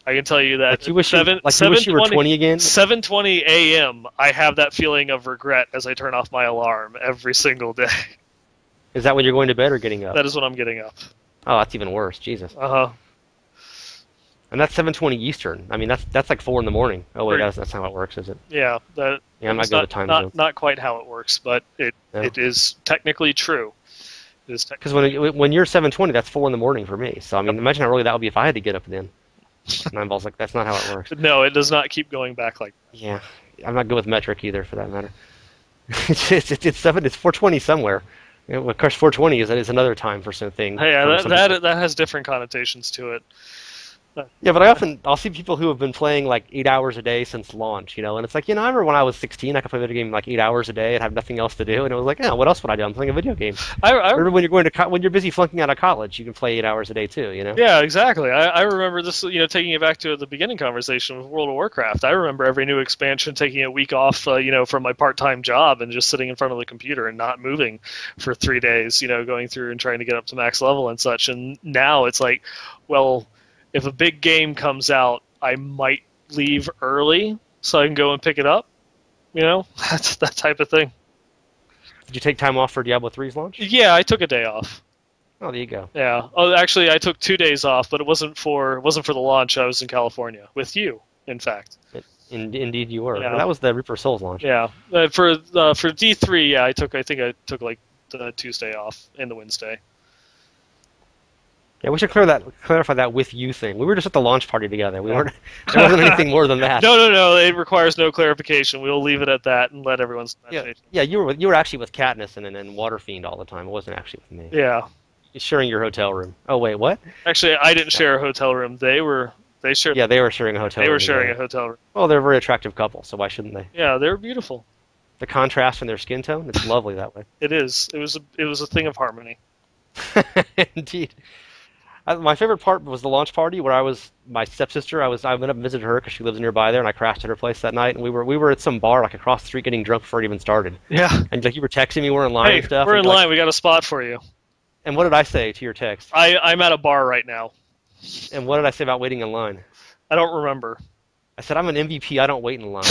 I can tell you that. Like you wish you were 20 again? 7:20 a.m. I have that feeling of regret as I turn off my alarm every single day. Is that when you're going to bed or getting up? That is when I'm getting up. Oh, that's even worse. Jesus. Uh-huh. And that's 7:20 Eastern. I mean, that's like 4 in the morning. Oh wait, that's not how it works, is it? Yeah. I'm not good with time zones. Not quite how it works, but it is technically true. Because when you're 7:20, that's 4 in the morning for me. So I mean, imagine how early that would be if I had to get up then. Neinball's like, that's not how it works. No, it does not keep going back like that. Yeah, I'm not good with metric either, for that matter. It's 4:20 somewhere. Of course, 4:20 is another time for something. Yeah, that has different connotations to it. Yeah, but I'll see people who have been playing like 8 hours a day since launch, and it's like, I remember when I was 16, I could play a video game like 8 hours a day and have nothing else to do, and it was like, what else would I do? I'm playing a video game. I remember when you're busy flunking out of college, you can play 8 hours a day too, Yeah, exactly. I remember this, taking it back to the beginning conversation with World of Warcraft. I remember every new expansion taking a week off, from my part-time job and just sitting in front of the computer and not moving for 3 days, going through and trying to get up to max level and such. And now it's like, well, if a big game comes out, I might leave early so I can go and pick it up. That's that type of thing. Did you take time off for Diablo 3's launch? Yeah, I took a day off. Oh, there you go. Yeah. Oh, actually, I took 2 days off, but it wasn't for the launch. I was in California with you, in fact. Indeed, you were. Yeah. That was the Reaper of Souls launch. Yeah. For D3, yeah, I took like the Tuesday off and the Wednesday. Yeah, we should clarify that with you thing. We were just at the launch party together. We weren't. There wasn't anything more than that. No. It requires no clarification. We'll leave it at that and let everyone's. Yeah. You were actually with Katniss and Waterfiend all the time. It wasn't actually with me. Yeah. You're sharing your hotel room. Oh wait, what? Actually, I didn't share a hotel room. They shared. Yeah, they were sharing a hotel room. They were sharing a hotel room. Well, they're a very attractive couple, so why shouldn't they? Yeah, they're beautiful. The contrast in their skin tone, it's lovely that way. It is. It was a thing of harmony. Indeed. My favorite part was the launch party where my stepsister. I went up and visited her because she lives nearby there, and I crashed at her place that night. And we were at some bar like across the street getting drunk before it even started. Yeah. And like you were texting me, we're in line and stuff. We're in line. We got a spot for you. And what did I say to your text? I'm at a bar right now. And what did I say about waiting in line? I don't remember. I said I'm an MVP. I don't wait in line.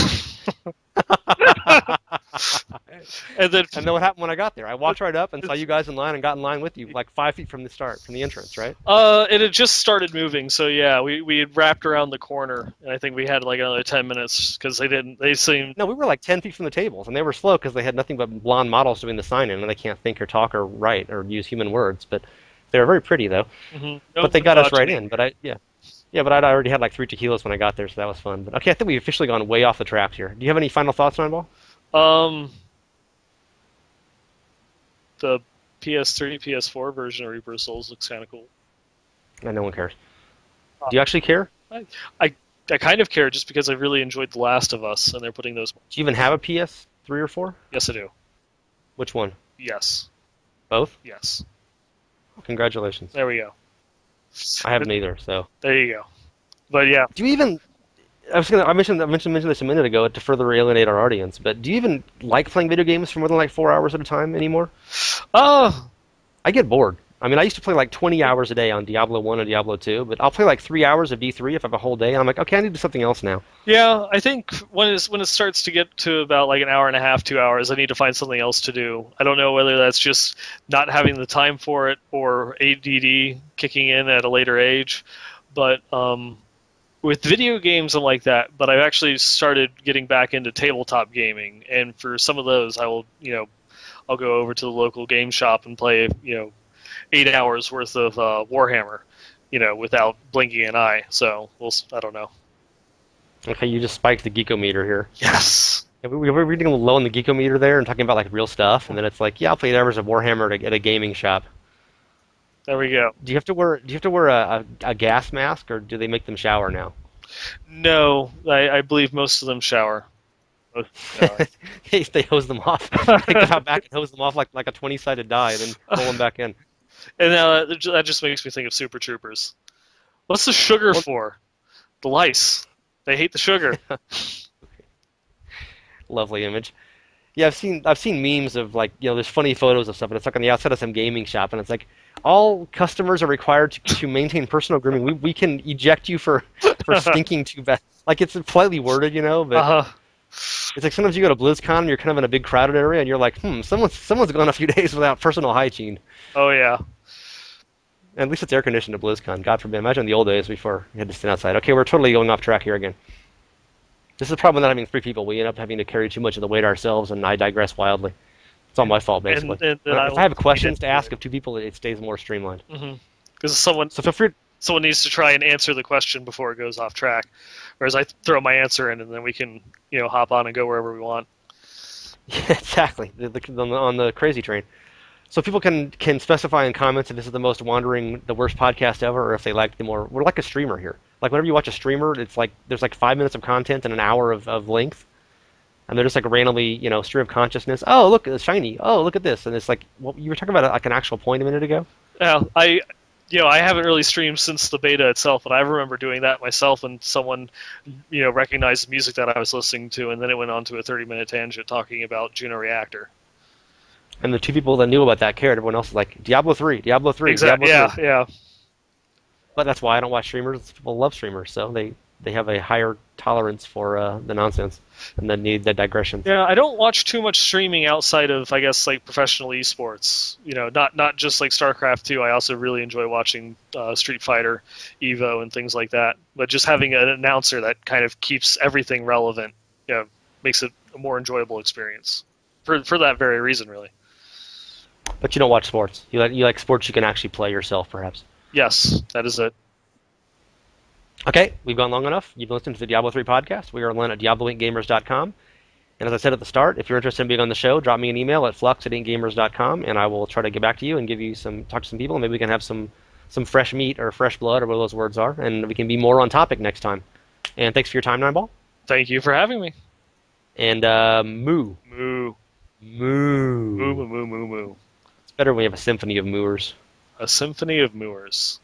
And then what happened when I got there? I walked right up and saw you guys in line and got in line with you, like 5 feet from the entrance, right? It had just started moving, so yeah, we had wrapped around the corner, and I think we had like another 10 minutes because they seemed. No, we were like 10 feet from the tables, and they were slow because they had nothing but blonde models doing the sign-in, and they can't think or talk or write or use human words, but they were very pretty though. Mm-hmm. But they got us right in. But I'd already had like 3 tequilas when I got there, so that was fun. But okay, I think we've officially gone way off the tracks here. Do you have any final thoughts, Neinball? The PS3, PS4 version of Reaper of Souls looks kind of cool. No, no one cares. Do you actually care? I kind of care just because I really enjoyed The Last of Us, and they're putting those. Do you even have a PS3 or 4? Yes, I do. Which one? Yes. Both? Yes. Congratulations. There we go. I have neither, so. There you go. But yeah. Do you even? I mentioned this a minute ago to further alienate our audience, but do you even like playing video games for more than like 4 hours at a time anymore? I get bored. I mean, I used to play like 20 hours a day on Diablo 1 and Diablo 2, but I'll play like 3 hours of D3 if I have a whole day, and I'm like, okay, I need to do something else now. Yeah, I think when it starts to get to about like an hour and a half, 2 hours, I need to find something else to do. I don't know whether that's just not having the time for it or ADD kicking in at a later age, but with video games and like that. But I've actually started getting back into tabletop gaming, and for some of those, I'll go over to the local game shop and play 8 hours worth of Warhammer, without blinking an eye. So I don't know. Okay, you just spiked the geekometer here. Yes. Yeah, we were reading low on the geekometer there and talking about like real stuff, and then it's like, yeah, I'll play 8 hours of Warhammer at a gaming shop. There we go. Do you have to wear a gas mask, or do they make them shower now? No, I believe most of them shower. They hose them off, take them out back and hose them off like a 20-sided die, then roll them back in. And now that just makes me think of Super Troopers. What's the sugar for? The lice. They hate the sugar. Lovely image. Yeah, I've seen memes of like, there's funny photos of stuff, and it's like on the outside of some gaming shop, and it's like all customers are required to maintain personal grooming. We can eject you for stinking too bad. Like, it's politely worded, but it's like sometimes you go to BlizzCon and you're kind of in a big crowded area, and you're like, someone's gone a few days without personal hygiene. Oh yeah. And at least it's air conditioned at BlizzCon. God forbid. Imagine the old days before you had to stand outside. Okay, we're totally going off track here again. This is the problem with not having three people. We end up having to carry too much of the weight ourselves, and I digress wildly. It's all my fault, basically. And if I have questions to ask of two people, it stays more streamlined. Because someone needs to try and answer the question before it goes off track, whereas I throw my answer in, and then we can hop on and go wherever we want. Yeah, exactly. On the crazy train. So people can specify in comments if this is the worst podcast ever, or if they like the more. We're like a streamer here. Like whenever you watch a streamer, it's like there's like 5 minutes of content and an hour of length, and they're just like randomly, stream of consciousness. Oh, look, it's shiny. Oh, look at this, and it's like you were talking about like an actual point a minute ago. Yeah, I haven't really streamed since the beta itself, but I remember doing that myself, and someone, recognized the music that I was listening to, and then it went on to a 30-minute tangent talking about Juno Reactor. And the two people that knew about that cared. Everyone else was like, Diablo 3, Diablo 3, exactly. Diablo 3. Yeah. But that's why I don't watch streamers. People love streamers, so they have a higher tolerance for the nonsense and the need the digressions. Yeah, I don't watch too much streaming outside of, I guess, like professional esports. Not just like StarCraft 2. I also really enjoy watching Street Fighter, Evo, and things like that. But just having an announcer that kind of keeps everything relevant, makes it a more enjoyable experience. For that very reason, really. But you don't watch sports. You like sports you can actually play yourself, perhaps. Yes, that is it. Okay, we've gone long enough. You've listened to the Diablo 3 podcast. We are online at DiabloInkGamers.com. And as I said at the start, if you're interested in being on the show, drop me an email at flux@inkgamers.com, and I will try to get back to you and talk to some people, and maybe we can have some fresh meat or fresh blood or what those words are, and we can be more on topic next time. And thanks for your time, Neinball. Thank you for having me. And moo. Moo. Moo. Moo, moo, moo, moo, moo. It's better when we have a symphony of mooers. A symphony of mooers.